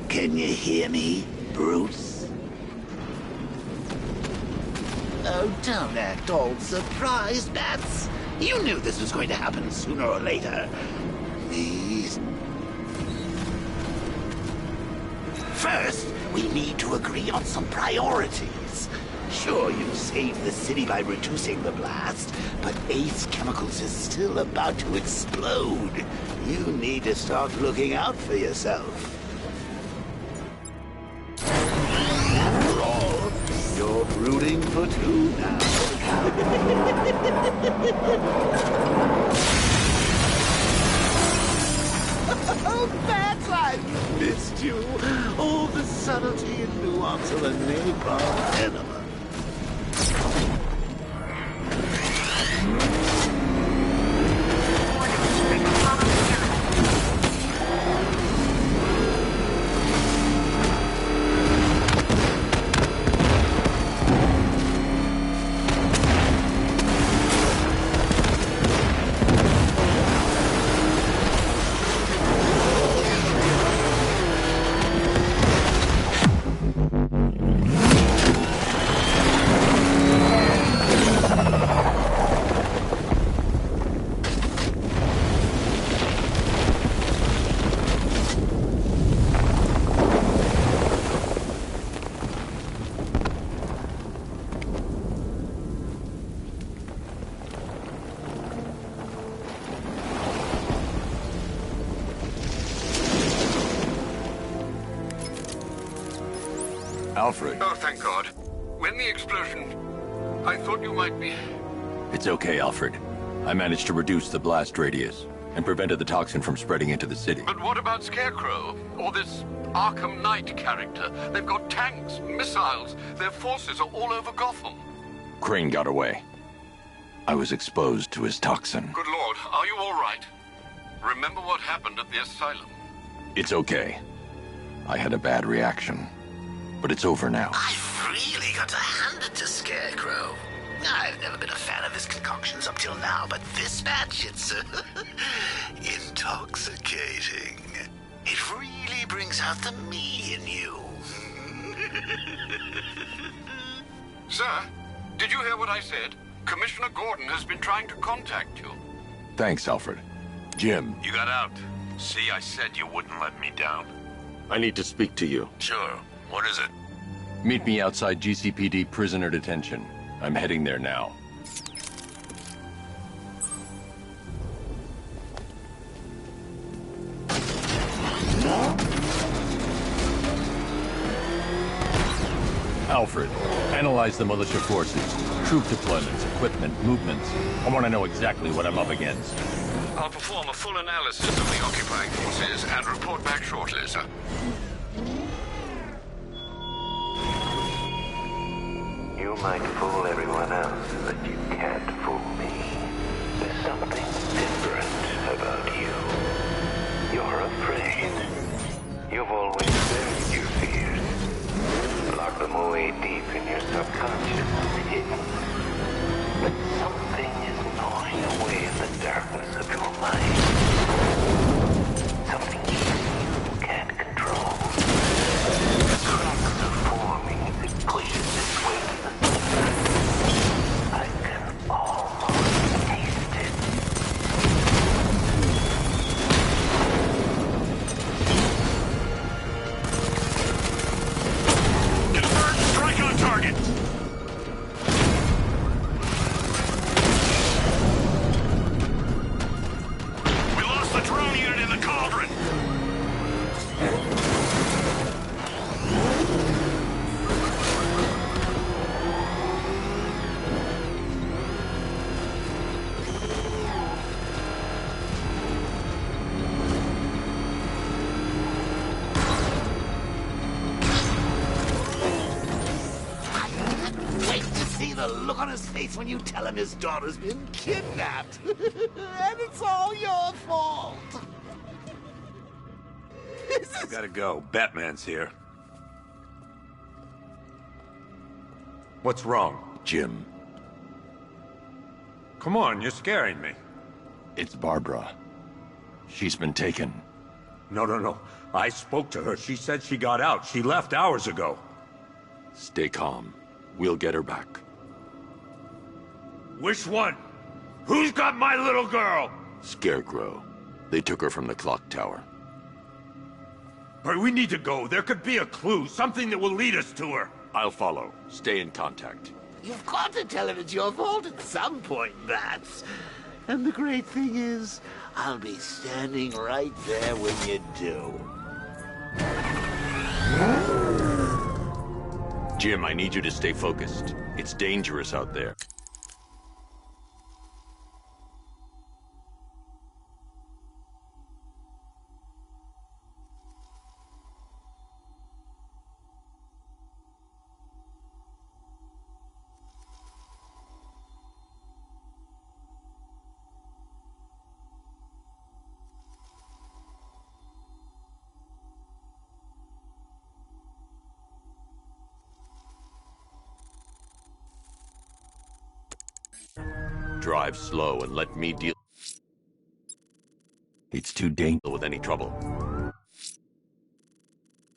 Can you hear me, Bruce? Oh, don't act all surprised, Bats. You knew this was going to happen sooner or later. Please. First, we need to agree on some priorities. Sure, you saved the city by reducing the blast, but Ace Chemicals is still about to explode. You need to start looking out for yourself. After all, you're rooting for two now. Oh, Bats, I've missed you. All the subtlety and nuance of a napalm enema. Alfred. Oh, thank God. When the explosion... I thought you might be... It's okay, Alfred. I managed to reduce the blast radius and prevented the toxin from spreading into the city. But what about Scarecrow? Or this Arkham Knight character? They've got tanks, missiles. Their forces are all over Gotham. Crane got away. I was exposed to his toxin. Good Lord, are you all right? Remember what happened at the asylum? It's okay. I had a bad reaction. But it's over now. I've really got to hand it to Scarecrow. I've never been a fan of his concoctions up till now, but this batch, it's intoxicating. It really brings out the me in you. Sir, did you hear what I said? Commissioner Gordon has been trying to contact you. Thanks, Alfred. Jim. You got out. See, I said you wouldn't let me down. I need to speak to you. Sure. What is it? Meet me outside GCPD prisoner detention. I'm heading there now. Alfred, analyze the militia forces, troop deployments, equipment, movements. I want to know exactly what I'm up against. I'll perform a full analysis of the occupying forces and report back shortly, sir. You might fool everyone else, but you can't fool me. There's something different about you. You're afraid. You've always buried your fears. Locked them away deep in your subconscious, hidden. But something is gnawing away in the darkness of your mind. Something you can't control. Cracks are forming as it pushes its way to the surface. I can almost taste it. Confirm strike on target! We lost the drone unit in the cauldron! Wait to see the look on his face when you tell him his daughter's been kidnapped. And it's all your fault. Gotta go. Batman's here. What's wrong? Jim. Come on, you're scaring me. It's Barbara. She's been taken. No. I spoke to her. She said she got out. She left hours ago. Stay calm. We'll get her back. Which one? Who's got my little girl? Scarecrow. They took her from the clock tower. All right, we need to go. There could be a clue, something that will lead us to her. I'll follow. Stay in contact. You've got to tell him it's your fault at some point, Bats. And the great thing is, I'll be standing right there when you do. Jim, I need you to stay focused. It's dangerous out there. Drive slow and let me deal. It's too dangerous with any trouble.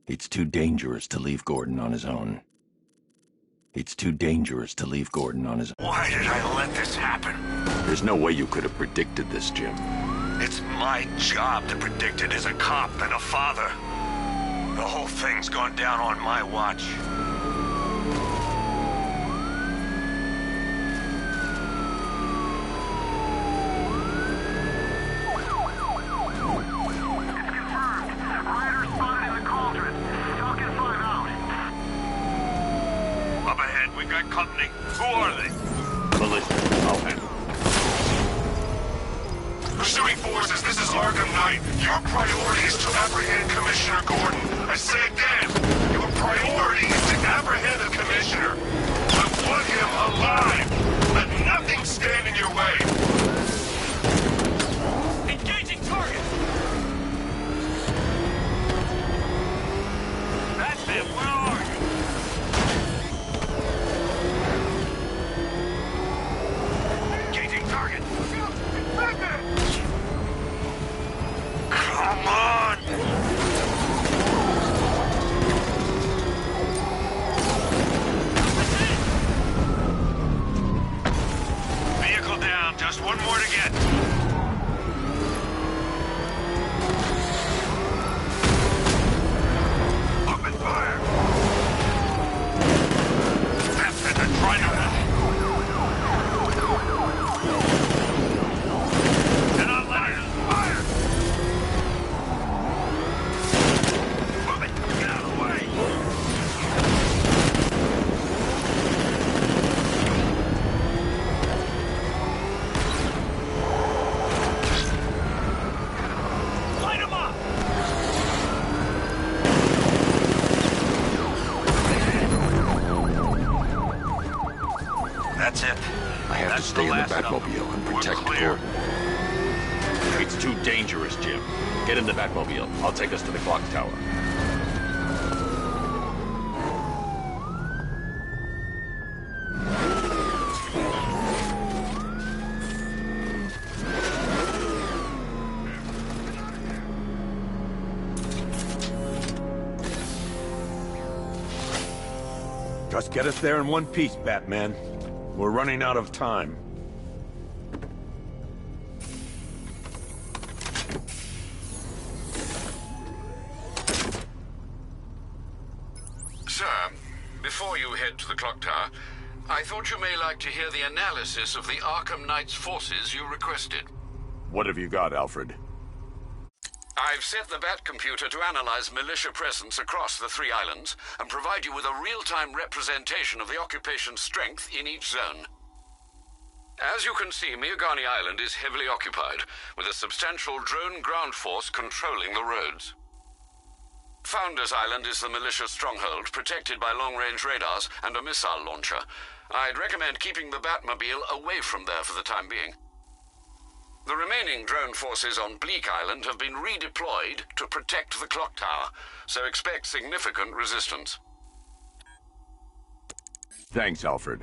It's too dangerous to leave Gordon on his own. It's too dangerous to leave Gordon on his own. Why did I let this happen? There's no way you could have predicted this, Jim. It's my job to predict it as a cop and a father. The whole thing's gone down on my watch. Company. Who are they? Militia. I'll handle. Pursuing forces, this is Arkham Knight. Your priority is to apprehend Commissioner Gordon. I say again, your priority is to apprehend the Commissioner. I want him alive. Let nothing stand in your way. Engaging target. That's it. Where are you? Come on! Vehicle down, just one more to get. Open fire! That's it, they're trying to... That's it. I have to stay in the Batmobile and protect Gordon. It's too dangerous, Jim. Get in the Batmobile. I'll take us to the clock tower. Just get us there in one piece, Batman. We're running out of time. Sir, before you head to the clock tower, I thought you may like to hear the analysis of the Arkham Knight's forces you requested. What have you got, Alfred? I've set the Bat computer to analyze militia presence across the 3 islands and provide you with a real-time representation of the occupation's strength in each zone. As you can see, Miagani Island is heavily occupied, with a substantial drone ground force controlling the roads. Founders Island is the militia stronghold, protected by long-range radars and a missile launcher. I'd recommend keeping the Batmobile away from there for the time being. The remaining drone forces on Bleak Island have been redeployed to protect the clock tower, so expect significant resistance. Thanks, Alfred.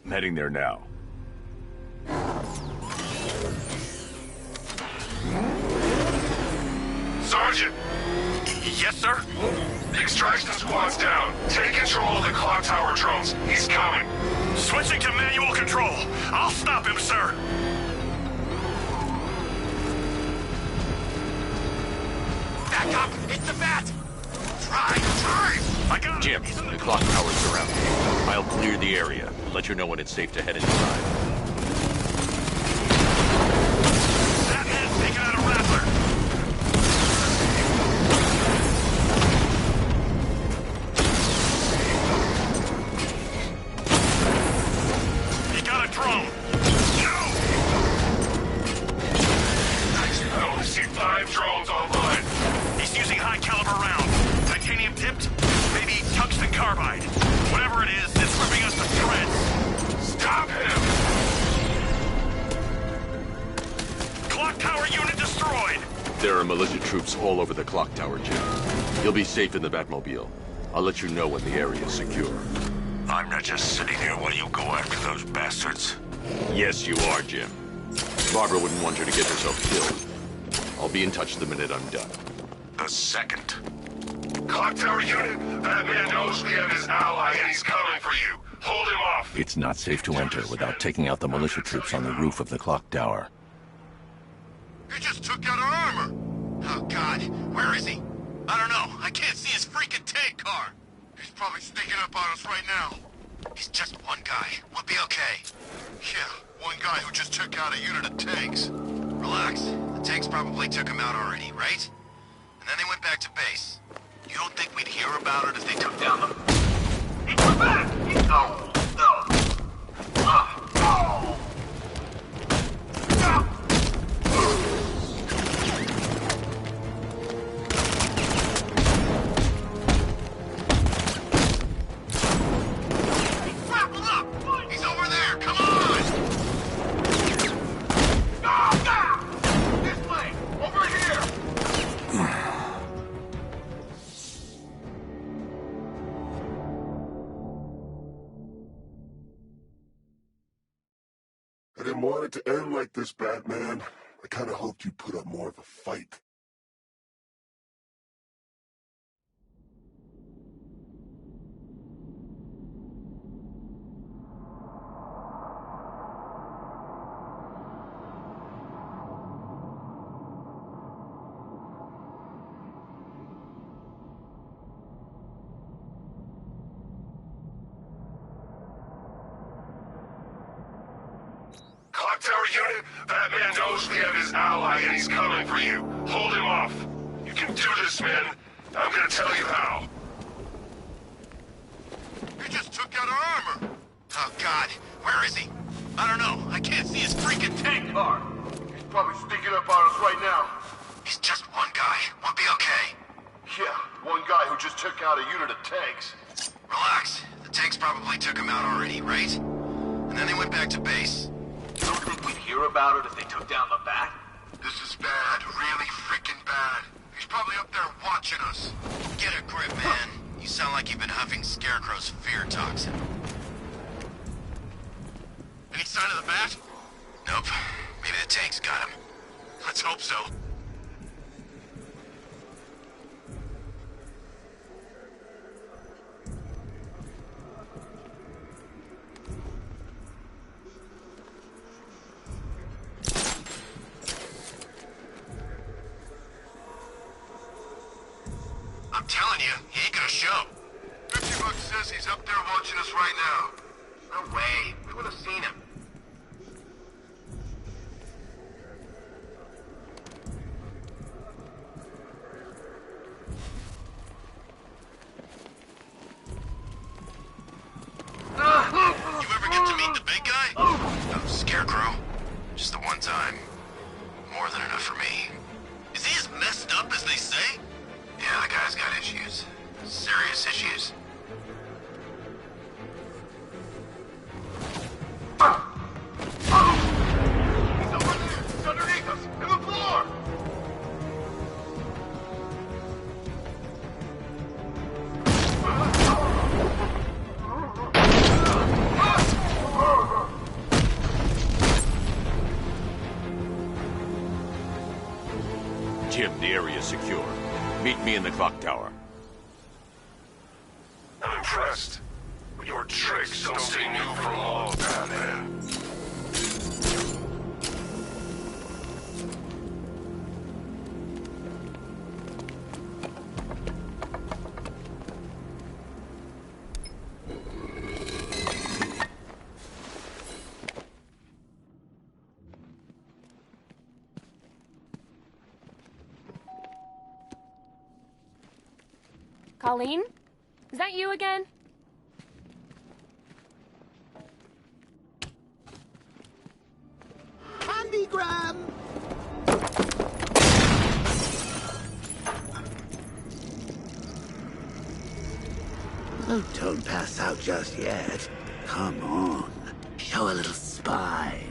I'm heading there now. Sergeant! Yes, sir? The extraction squad's down. Take control of the clock tower drones. He's coming. Switching to manual control. I'll stop him, sir. Back up! It's the bat! Try! I got Jim, the clock tower's surrounded. I'll clear the area. Let you know when it's safe to head inside. That man's taking out a rattler. He got a drone. No! I only see 5 drones online. He's using high-caliber rounds. Titanium tipped? Maybe tungsten carbide. Whatever it is, it's ripping us to shreds. Stop him! Clock tower unit destroyed. There are militia troops all over the clock tower, Jim. You'll be safe in the Batmobile. I'll let you know when the area is secure. I'm not just sitting here while you go after those bastards. Yes, you are, Jim. Barbara wouldn't want you to get yourself killed. I'll be in touch the minute I'm done. The second. Clock tower unit, that man knows we have his ally and he's coming for you. Hold him off. It's not safe to enter without taking out the militia troops on the roof of the clock tower. He just took out our armor! Oh, God. Where is he? I don't know. I can't see his freaking tank car. He's probably sneaking up on us right now. He's just one guy. We'll be okay. Yeah, one guy who just took out a unit of tanks. Relax. The tanks probably took him out already, right? And then they went back to base. You don't think we'd hear about it if they took down the... He's back! No! He's over there! Come on! This way! Over here! I didn't want it to end like this, Batman. I kinda hoped you'd put up more of a fight. Clock tower unit, that man knows we have his ally and he's coming for you. Hold him off. You can do this, man. I'm gonna tell you how. He just took out our armor! Oh, God. Where is he? I don't know. I can't see his freaking tank car. He's probably sneaking up on us right now. He's just one guy. We'll be okay. Yeah, one guy who just took out a unit of tanks. Relax. The tanks probably took him out already, right? And then they went back to base. You don't think we'd hear about it if they took down the bat? This is bad, really freaking bad. He's probably up there watching us. Get a grip, man. You sound like you've been huffing Scarecrow's fear toxin. Any sign of the bat? Nope. Maybe the tanks got him. Let's hope so. I'm telling you, he ain't gonna show. 50 Bucks says he's up there watching us right now. No way. We would have seen him. You ever get to meet the big guy? No, Scarecrow. Just the one time. More than enough for me. Is he as messed up as they say? Yeah, the guy's got issues. Serious issues. Tim, the area's secure. Meet me in the clock tower. I'm impressed. Your tricks don't stay new for long, Batman. Colleen? Is that you again? Candygram! Oh, don't pass out just yet. Come on. Show a little spine.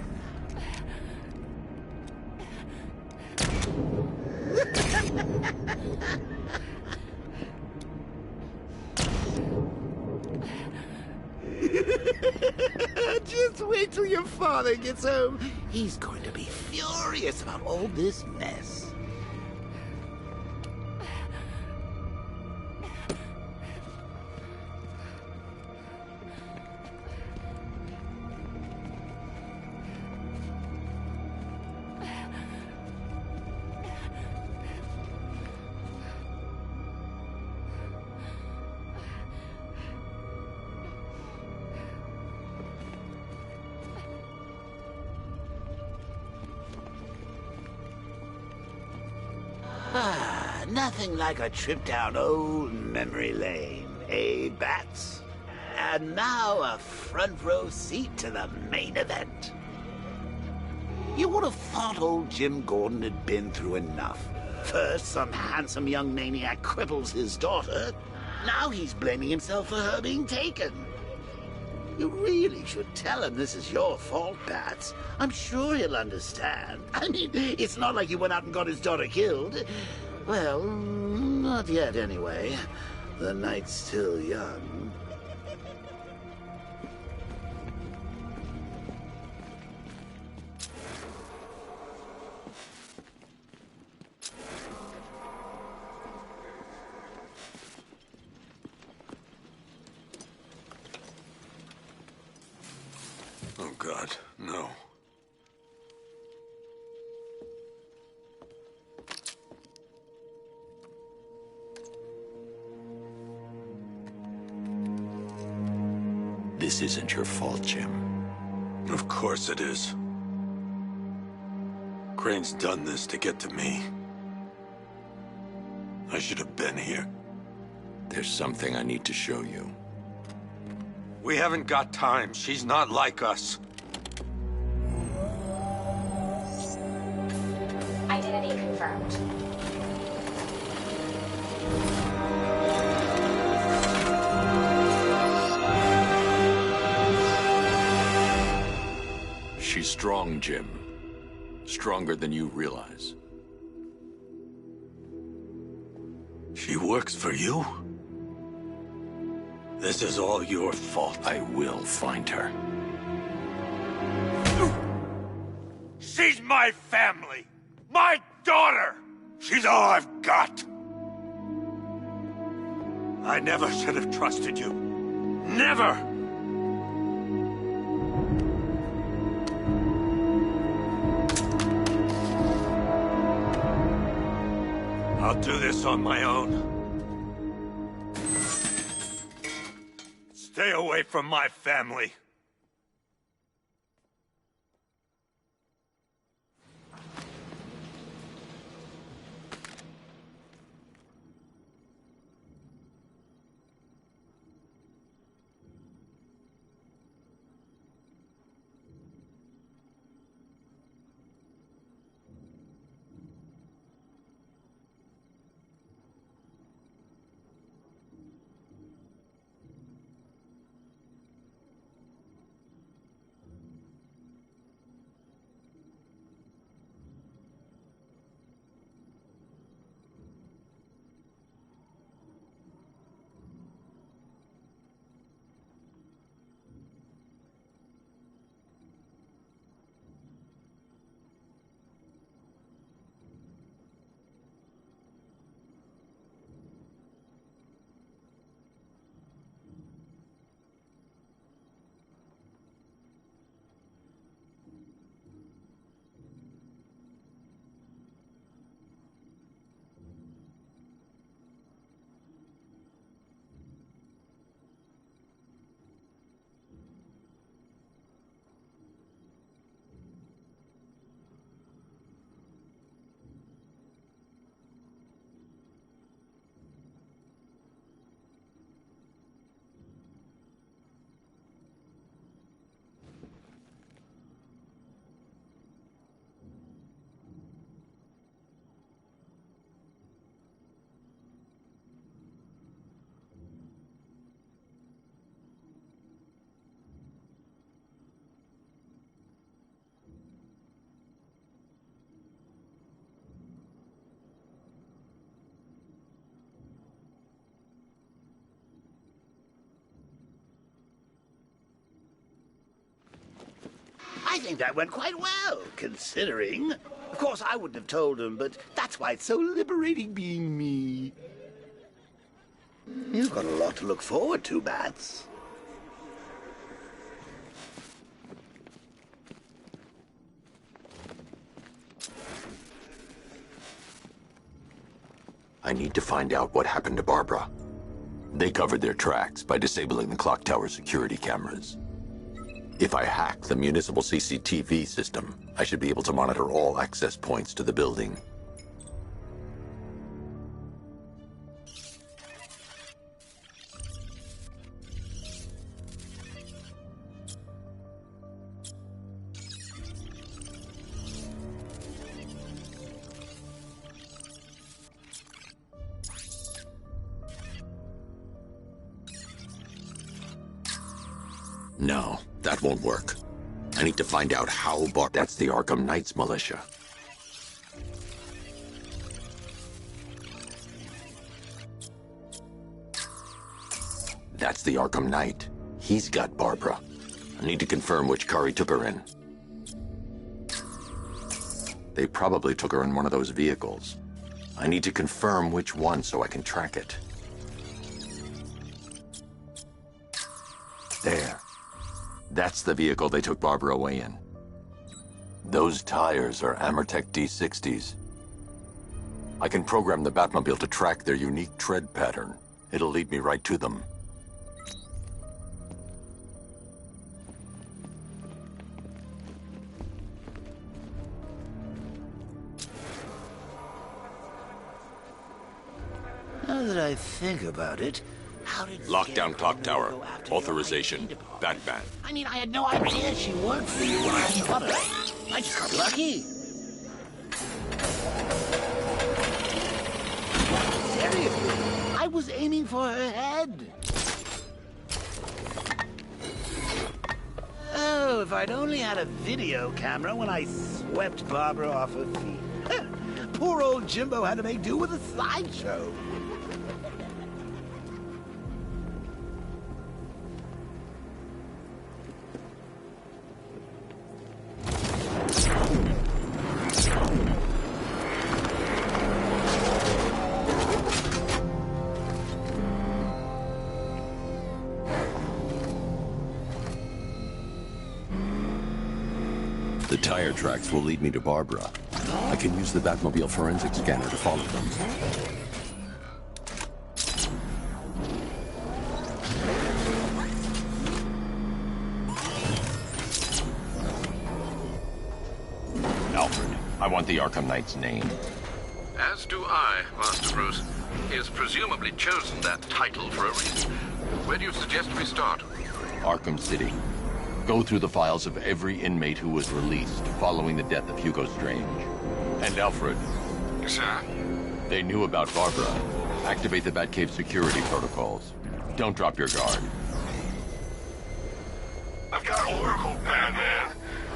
Just wait till your father gets home. He's going to be furious about all this mess. Nothing like a trip down old memory lane, eh, Bats? And now a front row seat to the main event. You would have thought old Jim Gordon had been through enough. First, some handsome young maniac cripples his daughter. Now he's blaming himself for her being taken. You really should tell him this is your fault, Bats. I'm sure he'll understand. I mean, it's not like you went out and got his daughter killed. Well, not yet anyway. The night's still young. Oh, God, no. This isn't your fault, Jim. Of course it is. Crane's done this to get to me. I should have been here. There's something I need to show you. We haven't got time. She's not like us. Identity confirmed. She's strong, Jim. Stronger than you realize. She works for you? This is all your fault. I will find her. She's my family! My daughter! She's all I've got! I never should have trusted you. Never! I'll do this on my own. Stay away from my family. I think that went quite well, considering. Of course, I wouldn't have told him, but that's why it's so liberating being me. You've got a lot to look forward to, Bats. I need to find out what happened to Barbara. They covered their tracks by disabling the clock tower security cameras. If I hack the municipal CCTV system, I should be able to monitor all access points to the building. No, that won't work. I need to find out how That's the Arkham Knights militia. That's the Arkham Knight. He's got Barbara. I need to confirm which car he took her in. They probably took her in one of those vehicles. I need to confirm which one so I can track it. There. That's the vehicle they took Barbara away in. Those tires are Amertech D60s. I can program the Batmobile to track their unique tread pattern. It'll lead me right to them. Now that I think about it, how did Lockdown clock tower. Authorization. Batman. I mean, I had no idea she worked for you when I spot her. I just got lucky. Seriously, I was aiming for her head. Oh, if I'd only had a video camera when I swept Barbara off her feet. Poor old Jimbo had to make do with a slideshow. The tire tracks will lead me to Barbara. I can use the Batmobile forensic scanner to follow them. Alfred, I want the Arkham Knight's name. As do I, Master Bruce. He has presumably chosen that title for a reason. Where do you suggest we start? Arkham City. Go through the files of every inmate who was released following the death of Hugo Strange. And Alfred. Sir? They knew about Barbara. Activate the Batcave security protocols. Don't drop your guard. I've got Oracle, Batman.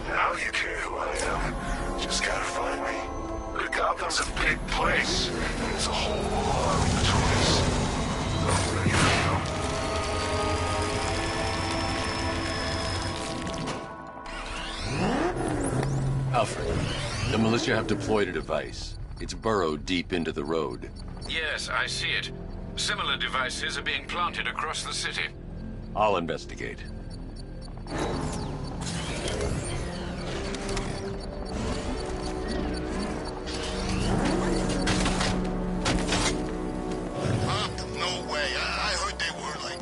Now you care who I am. Just gotta find me. But Gotham's a big place. And there's a whole lot between us. I'm ready for you. Alfred, the militia have deployed a device. It's burrowed deep into the road. Yes, I see it. Similar devices are being planted across the city. I'll investigate. No way. I heard they were like...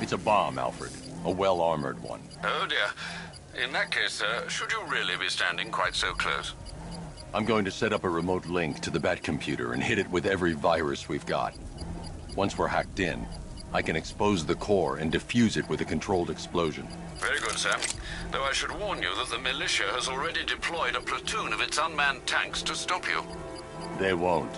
It's a bomb, Alfred. A well-armored one. Oh dear. In that case, should you really be standing quite so close? I'm going to set up a remote link to the Batcomputer and hit it with every virus we've got. Once we're hacked in, I can expose the core and defuse it with a controlled explosion. Very good, sir. Though I should warn you that the militia has already deployed a platoon of its unmanned tanks to stop you. They won't.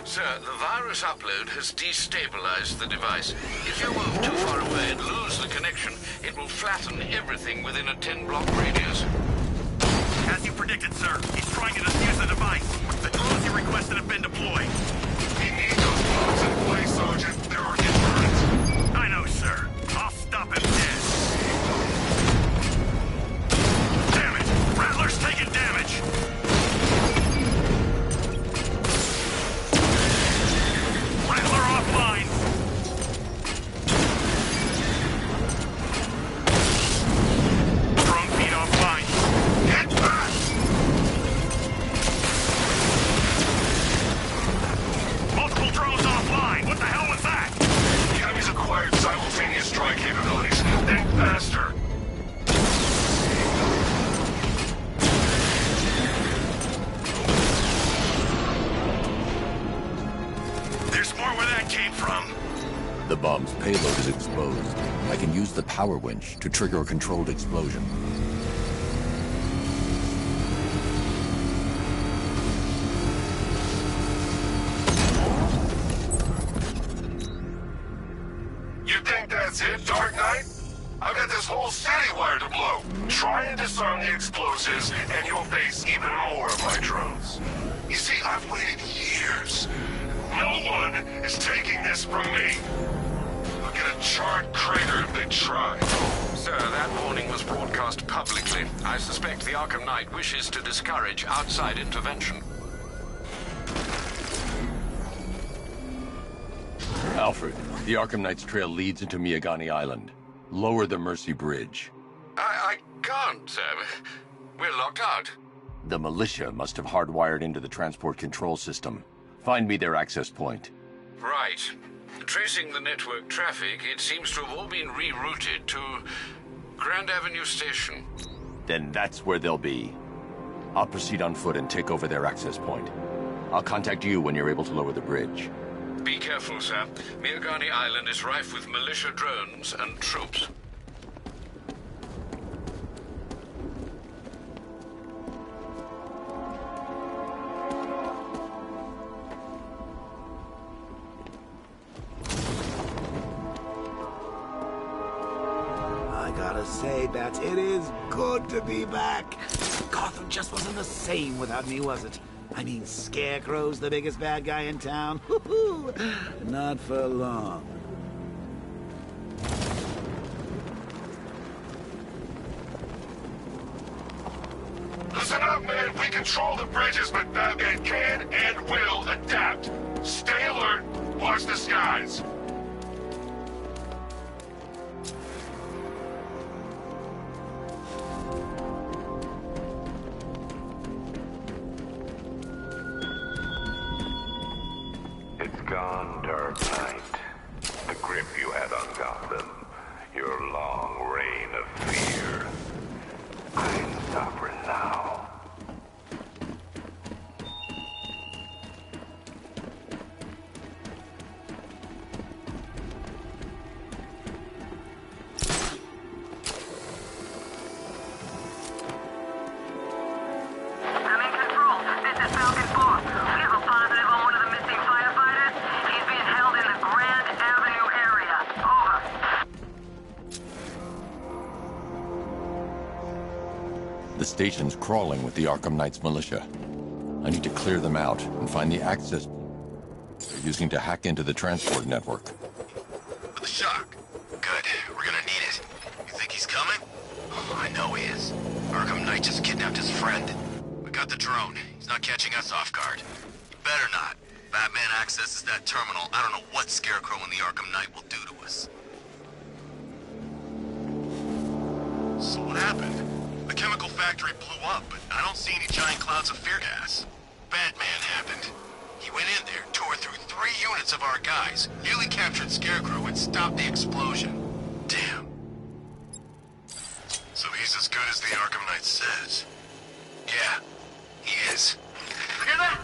Sir, the virus upload has destabilized the device. If you move too far away and lose the connection, it will flatten everything within a 10-block radius. As you predicted, sir. He's trying to defuse the device. The drones you requested have been deployed. We need those bombs in place, Sergeant. There are insurance. I know, sir. I'll stop him dead. Damn it! Rattler's taking damage! Rattler offline! Drone feed offline. Get back! Multiple drones offline! What the hell was that? The enemy's acquired simultaneous strike capabilities. Think faster. There's more where that came from. The bomb's payload is exposed. I can use the power winch to trigger a controlled explosion. You think that's it, Dark Knight? I've got this whole city wired to blow. Try and disarm the explosives, and you'll face even more of my drones. You see, I've waited years. No one is taking this from me. I'll get a charred crater if they try. Sir, that warning was broadcast publicly. I suspect the Arkham Knight wishes to discourage outside intervention. Alfred, the Arkham Knight's trail leads into Miagani Island. Lower the Mercy Bridge. I can't, sir. We're locked out. The militia must have hardwired into the transport control system. Find me their access point. Right. Tracing the network traffic, it seems to have all been rerouted to Grand Avenue Station. Then that's where they'll be. I'll proceed on foot and take over their access point. I'll contact you when you're able to lower the bridge. Be careful, sir. Miagani Island is rife with militia drones and troops. I gotta say, Bats, it is good to be back. Gotham just wasn't the same without me, was it? I mean, Scarecrow's the biggest bad guy in town. Not for long. Listen up, man. We control the bridges, but Batman can and will adapt. Stay alert. Watch the skies. It's gone, Dark Knight. The grip you had on Gotham. Your long reign of fear. I'm sovereign now. The station's crawling with the Arkham Knight's militia. I need to clear them out and find the access they're using to hack into the transport network. With the shock. Good. We're gonna need it. You think he's coming? Oh, I know he is. Arkham Knight just kidnapped his friend. We got the drone. He's not catching us off guard. He better not. Batman accesses that terminal. I don't know what Scarecrow and the Arkham Knight will do to us. So what happened? The chemical factory blew up, but I don't see any giant clouds of fear gas. Batman happened. He went in there, tore through 3 units of our guys, nearly captured Scarecrow, and stopped the explosion. Damn. So he's as good as the Arkham Knight says. Yeah, he is. Hear that?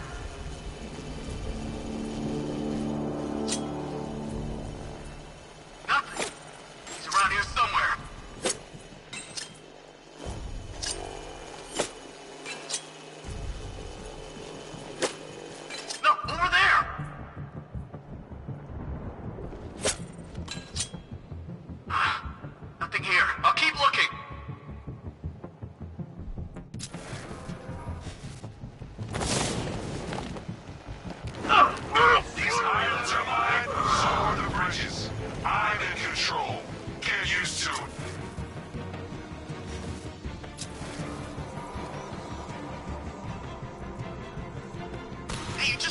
Nothing. He's around here somewhere. No, over there! Nothing here. I'll keep looking.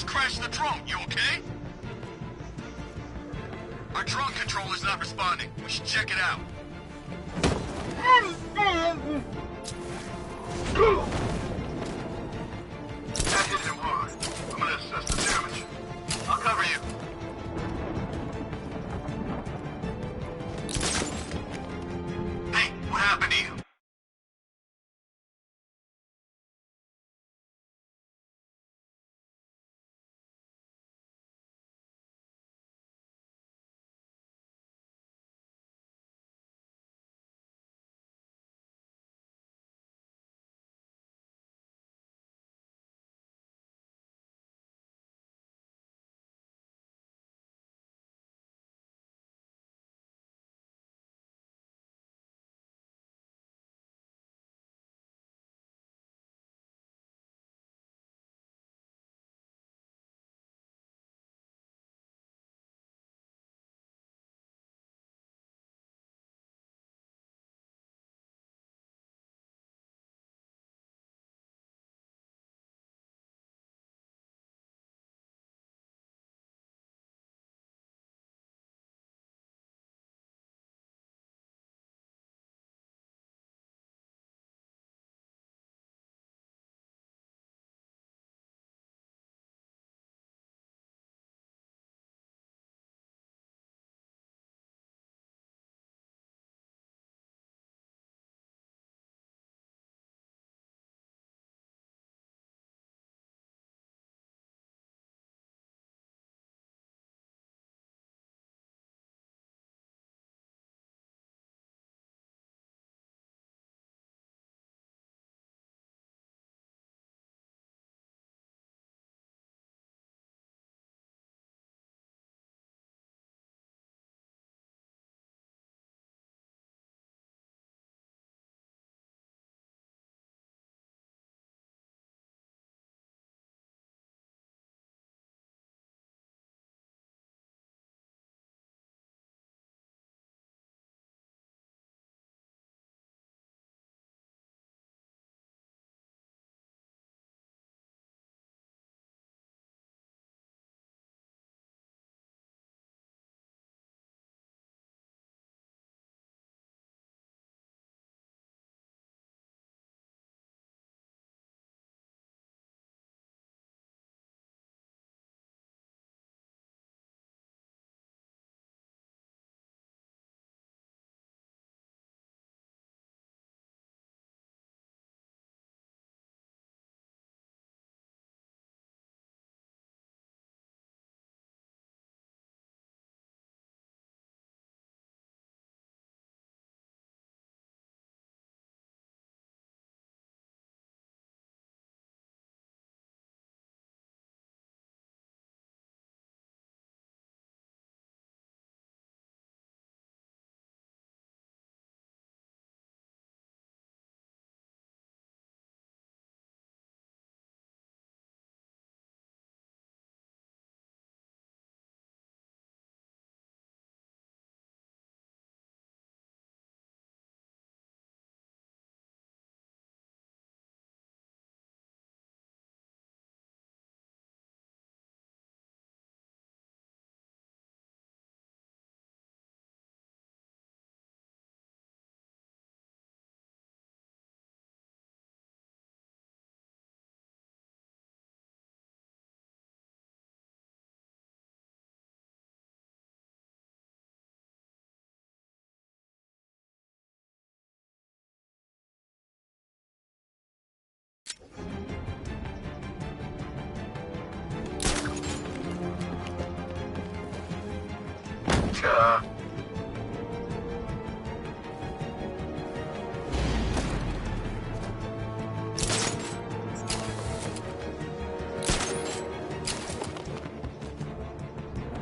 crashed the drone. You okay? Our drone controller's not responding. We should check it out. That hit him hard. I'm gonna assess the damage. I'll cover you. Hey, what happened to you?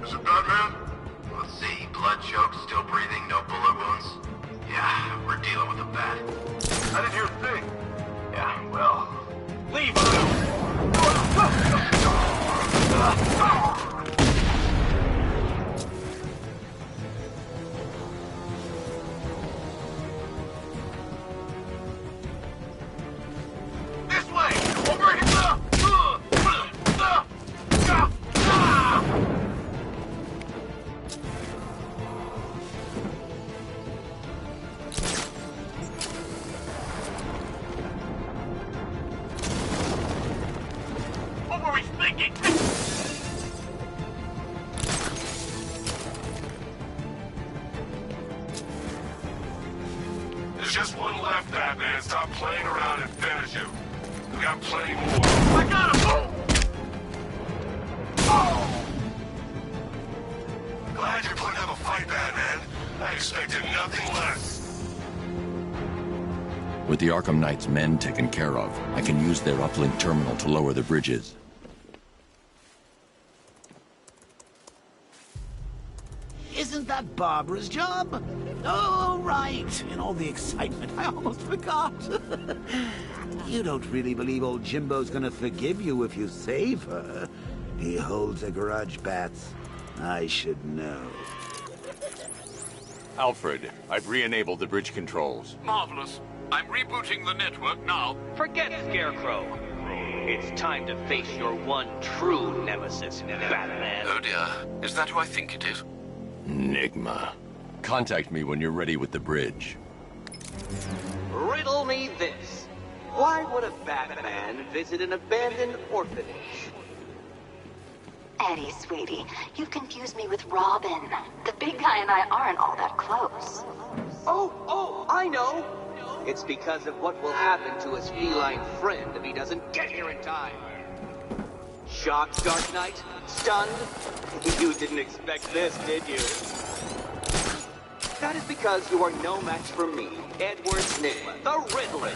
Is it Batman? Let's see. Blood choked, still breathing, no bullet wounds. Yeah, we're dealing with a bat. I didn't hear a thing. Yeah, well... Leave! There's just one left, Batman. Stop playing around and finish him. We got plenty more. I got him! Oh! Glad you're putting up a fight, Batman. I expected nothing less. With the Arkham Knight's men taken care of, I can use their uplink terminal to lower the bridges. Isn't that Barbara's job? Oh, right. In all the excitement, I almost forgot. You don't really believe old Jimbo's gonna forgive you if you save her. He holds a grudge, Bats. I should know. Alfred, I've re-enabled the bridge controls. Marvelous. I'm rebooting the network now. Forget Scarecrow. It's time to face your one true nemesis, Batman. Oh dear. Is that who I think it is? Enigma. Contact me when you're ready with the bridge. Riddle me this. Why would a Batman visit an abandoned orphanage? Eddie, sweetie, you've confused me with Robin. The big guy and I aren't all that close. Oh, I know. It's because of what will happen to his feline friend if he doesn't get here in time. Shocked, Dark Knight? Stunned? You didn't expect this, did you? That is because you are no match for me, Edward Nygma, the Riddler,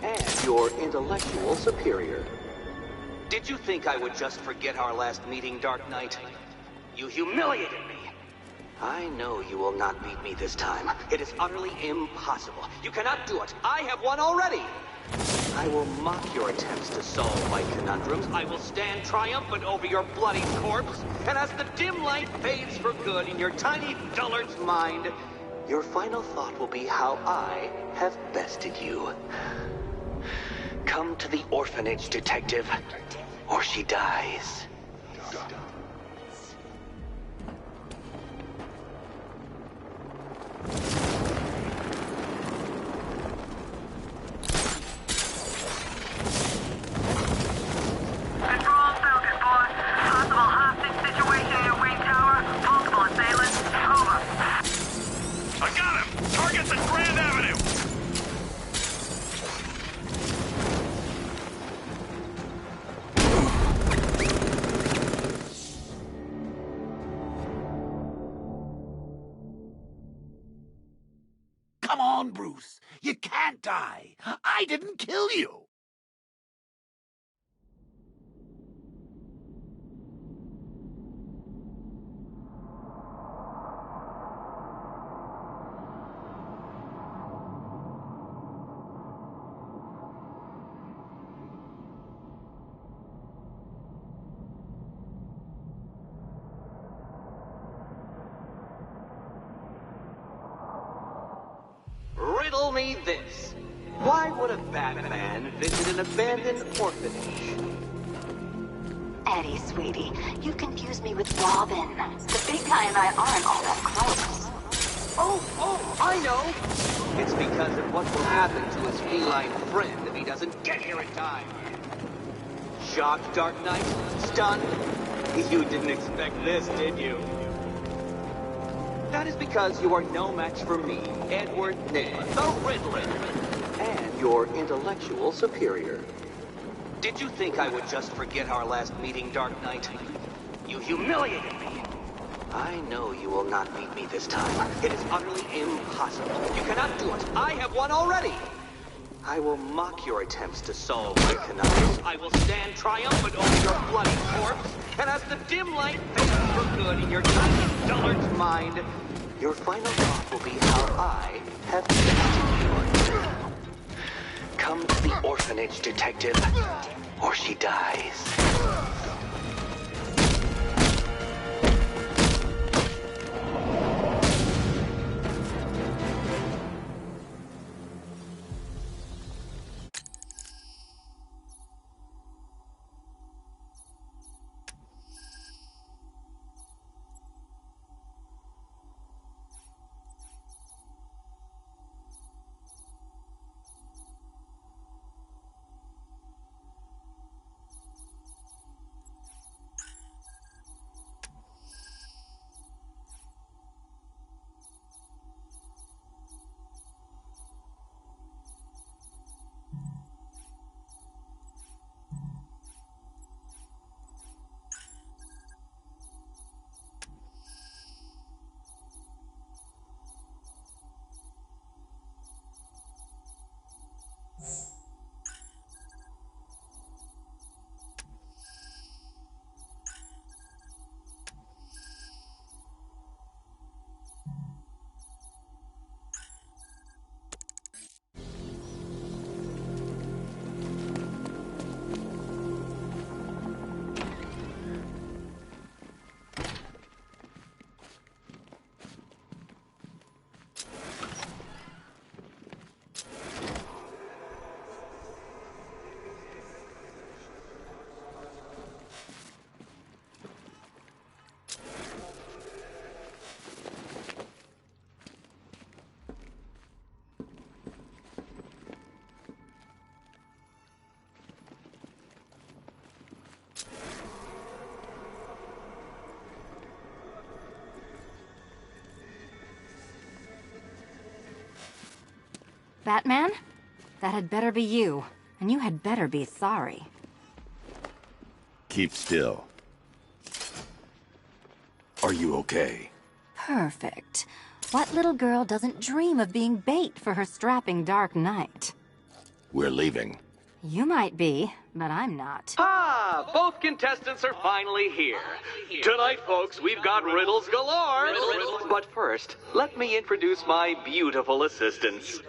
and your intellectual superior. Did you think I would just forget our last meeting, Dark Knight? You humiliated me. I know you will not beat me this time. It is utterly impossible. You cannot do it. I have won already. I will mock your attempts to solve my conundrums. I will stand triumphant over your bloody corpse. And as the dim light fades for good in your tiny dullard's mind, your final thought will be how I have bested you. Come to the orphanage, detective, or she dies. Come on, Bruce. You can't die. I didn't kill you. Riddle me this. Why would a Batman visit an abandoned orphanage? Eddie, sweetie, you've confused me with Robin. The big guy and I aren't all that close. Oh, I know. It's because of what will happen to his feline friend if he doesn't get here in time. Shocked, Dark Knight? Stunned? You didn't expect this, did you? That is because you are no match for me, Edward Nygma, the Riddler, and your intellectual superior. Did you think I would just forget our last meeting, Dark Knight? You humiliated me. I know you will not beat me this time. It is utterly impossible. You cannot do it. I have won already. I will mock your attempts to solve my conundrums. I will stand triumphant over your bloody corpse, and as the dim light fades for good in your tiny dullard's mind, your final thought will be how I have bested you. Come to the orphanage, detective, or she dies. Batman? That had better be you. And you had better be sorry. Keep still. Are you okay? Perfect. What little girl doesn't dream of being bait for her strapping Dark Knight? We're leaving. You might be, but I'm not. Ah, both contestants are finally here. Tonight, folks, we've got riddles galore. But first, let me introduce my beautiful assistants.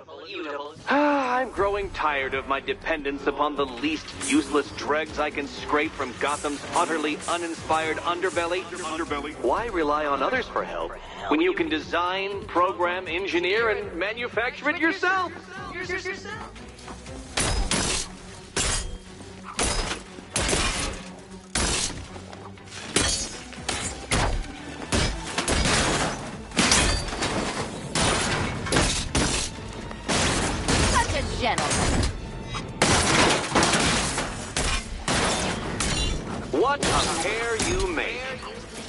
I'm growing tired of my dependence upon the least useless dregs I can scrape from Gotham's utterly uninspired underbelly. Why rely on others for help when you can design, program, engineer, and manufacture it yourself? Gentlemen. What a pair you make.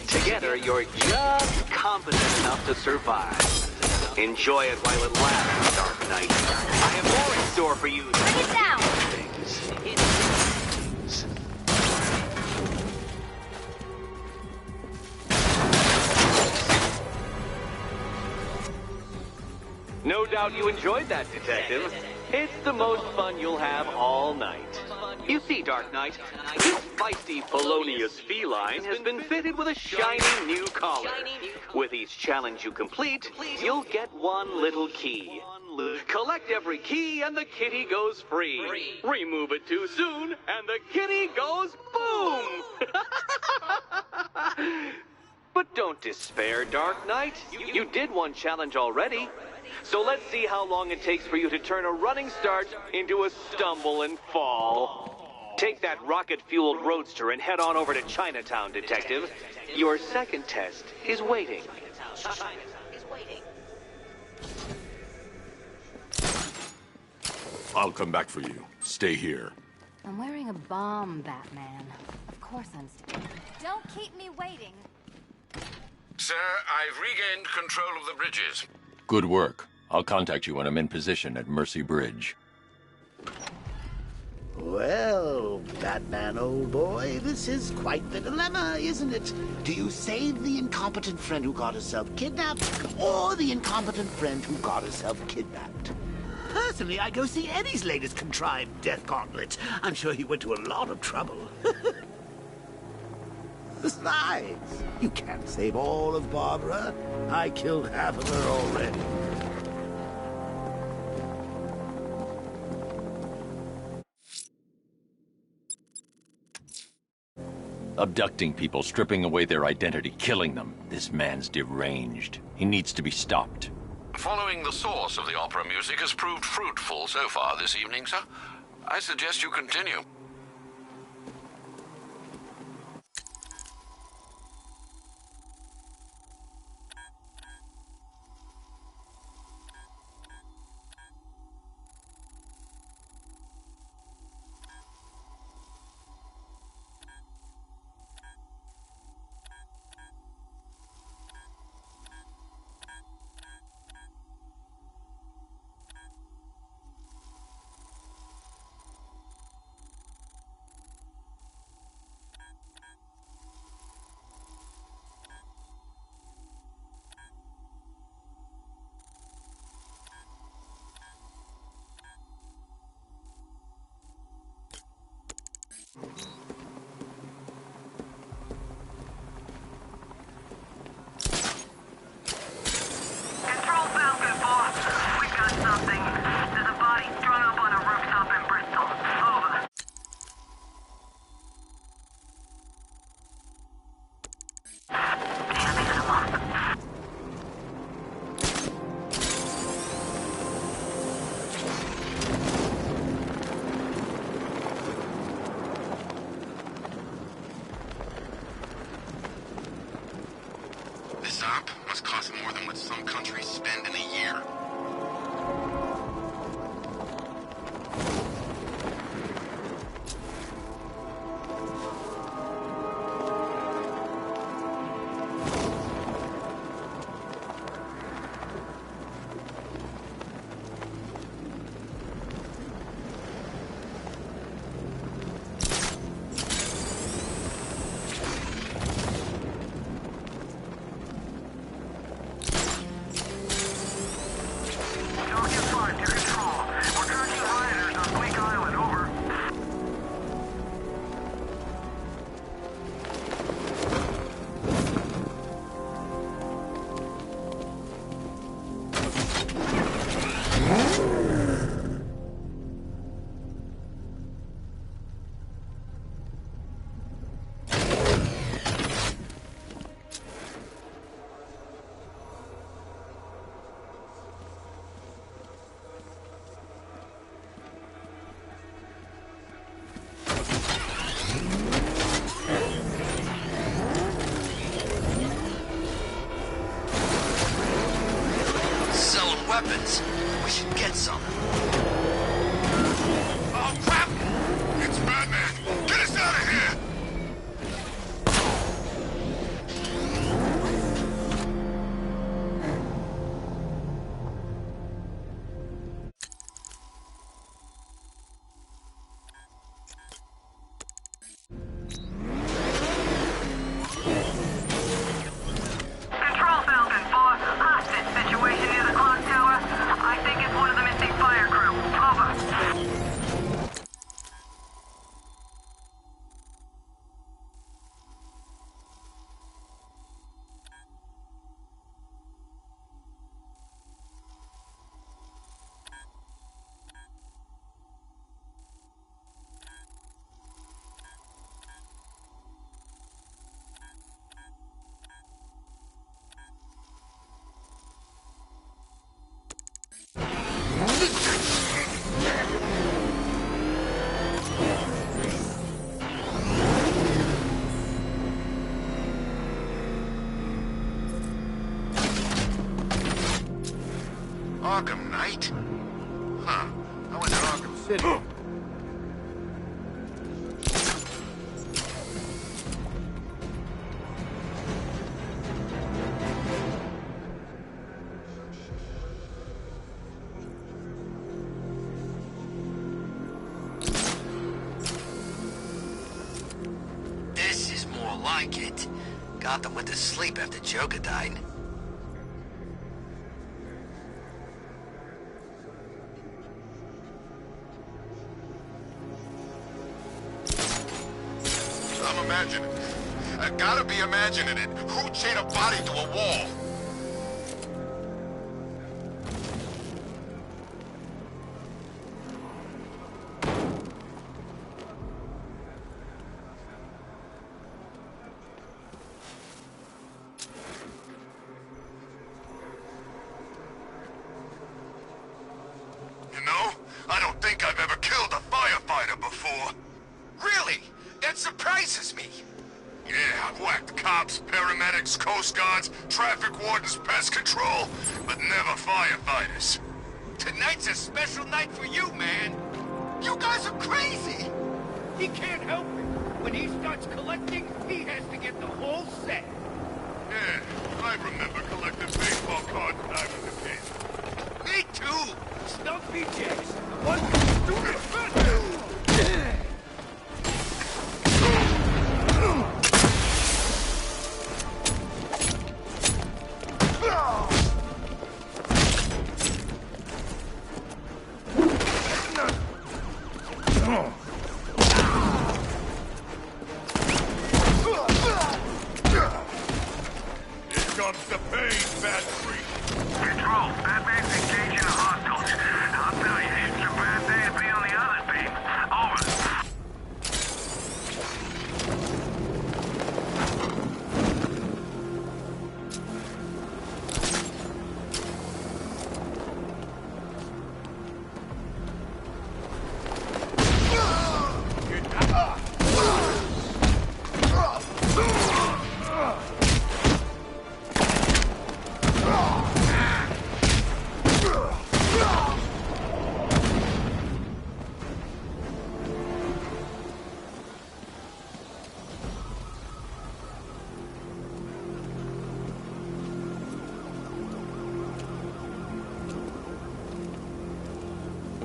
Together, you're just competent enough to survive. Enjoy it while it lasts, Dark Knight. I have more in store for you. Bring it down! No doubt you enjoyed that, Detective. It's the most fun you'll have all night. You see, Dark Knight, this feisty felonious feline has been fitted with a shiny new collar. With each challenge you complete, you'll get one little key. Collect every key and the kitty goes free. Remove it too soon and the kitty goes boom! But don't despair, Dark Knight. You did one challenge already. So let's see how long it takes for you to turn a running start into a stumble and fall. Take that rocket-fueled roadster and head on over to Chinatown, Detective. Your second test is waiting. I'll come back for you. Stay here. I'm wearing a bomb, Batman. Of course I'm staying. Don't keep me waiting. Sir, I've regained control of the bridges. Good work. I'll contact you when I'm in position at Mercy Bridge. Well, Batman, old boy, this is quite the dilemma, isn't it? Do you save the incompetent friend who got herself kidnapped, or the incompetent friend who got herself kidnapped? Personally, I'd go see Eddie's latest contrived death gauntlet. I'm sure he went to a lot of trouble. Besides, you can't save all of Barbara. I killed half of her already. Abducting people, stripping away their identity, killing them. This man's deranged. He needs to be stopped. Following the source of the opera music has proved fruitful so far this evening, sir. I suggest you continue. Must cost more than what some countries spend in a year. weapons. We should get some. Oh, crap! It's Batman! Get us out of here! Control Falcon 4, hostage situation near the clock tower. I think it's one of the missing fire crew. Over. Arkham Knight? Huh. I went to Arkham City. This is more like it. Gotham went to sleep after Joker died. I'm imagining. I gotta be imagining it. Who chained a body to a wall? You know, I don't think I've ever killed a firefighter before. Really? That surprises me. Yeah, I've whacked cops, paramedics, coast guards, traffic wardens, pest control, but never firefighters. Tonight's a special night for you, man. You guys are crazy. He can't help it. When he starts collecting, he has to get the whole set. Yeah, I remember collecting baseball cards when I was a kid. Me too. Stumpy Jacks, the one who's doing it first. Here comes the pain, Bad Freak. Control, Batman's engaging the hostiles. I'll tell you, it's a bad day to be on the other team. Over.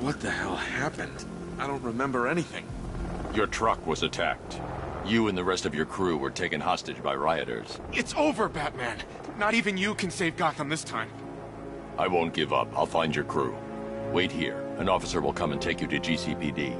What the hell happened? I don't remember anything. Your truck was attacked. You and the rest of your crew were taken hostage by rioters. It's over, Batman. Not even you can save Gotham this time. I won't give up. I'll find your crew. Wait here. An officer will come and take you to GCPD.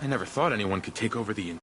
I never thought anyone could take over the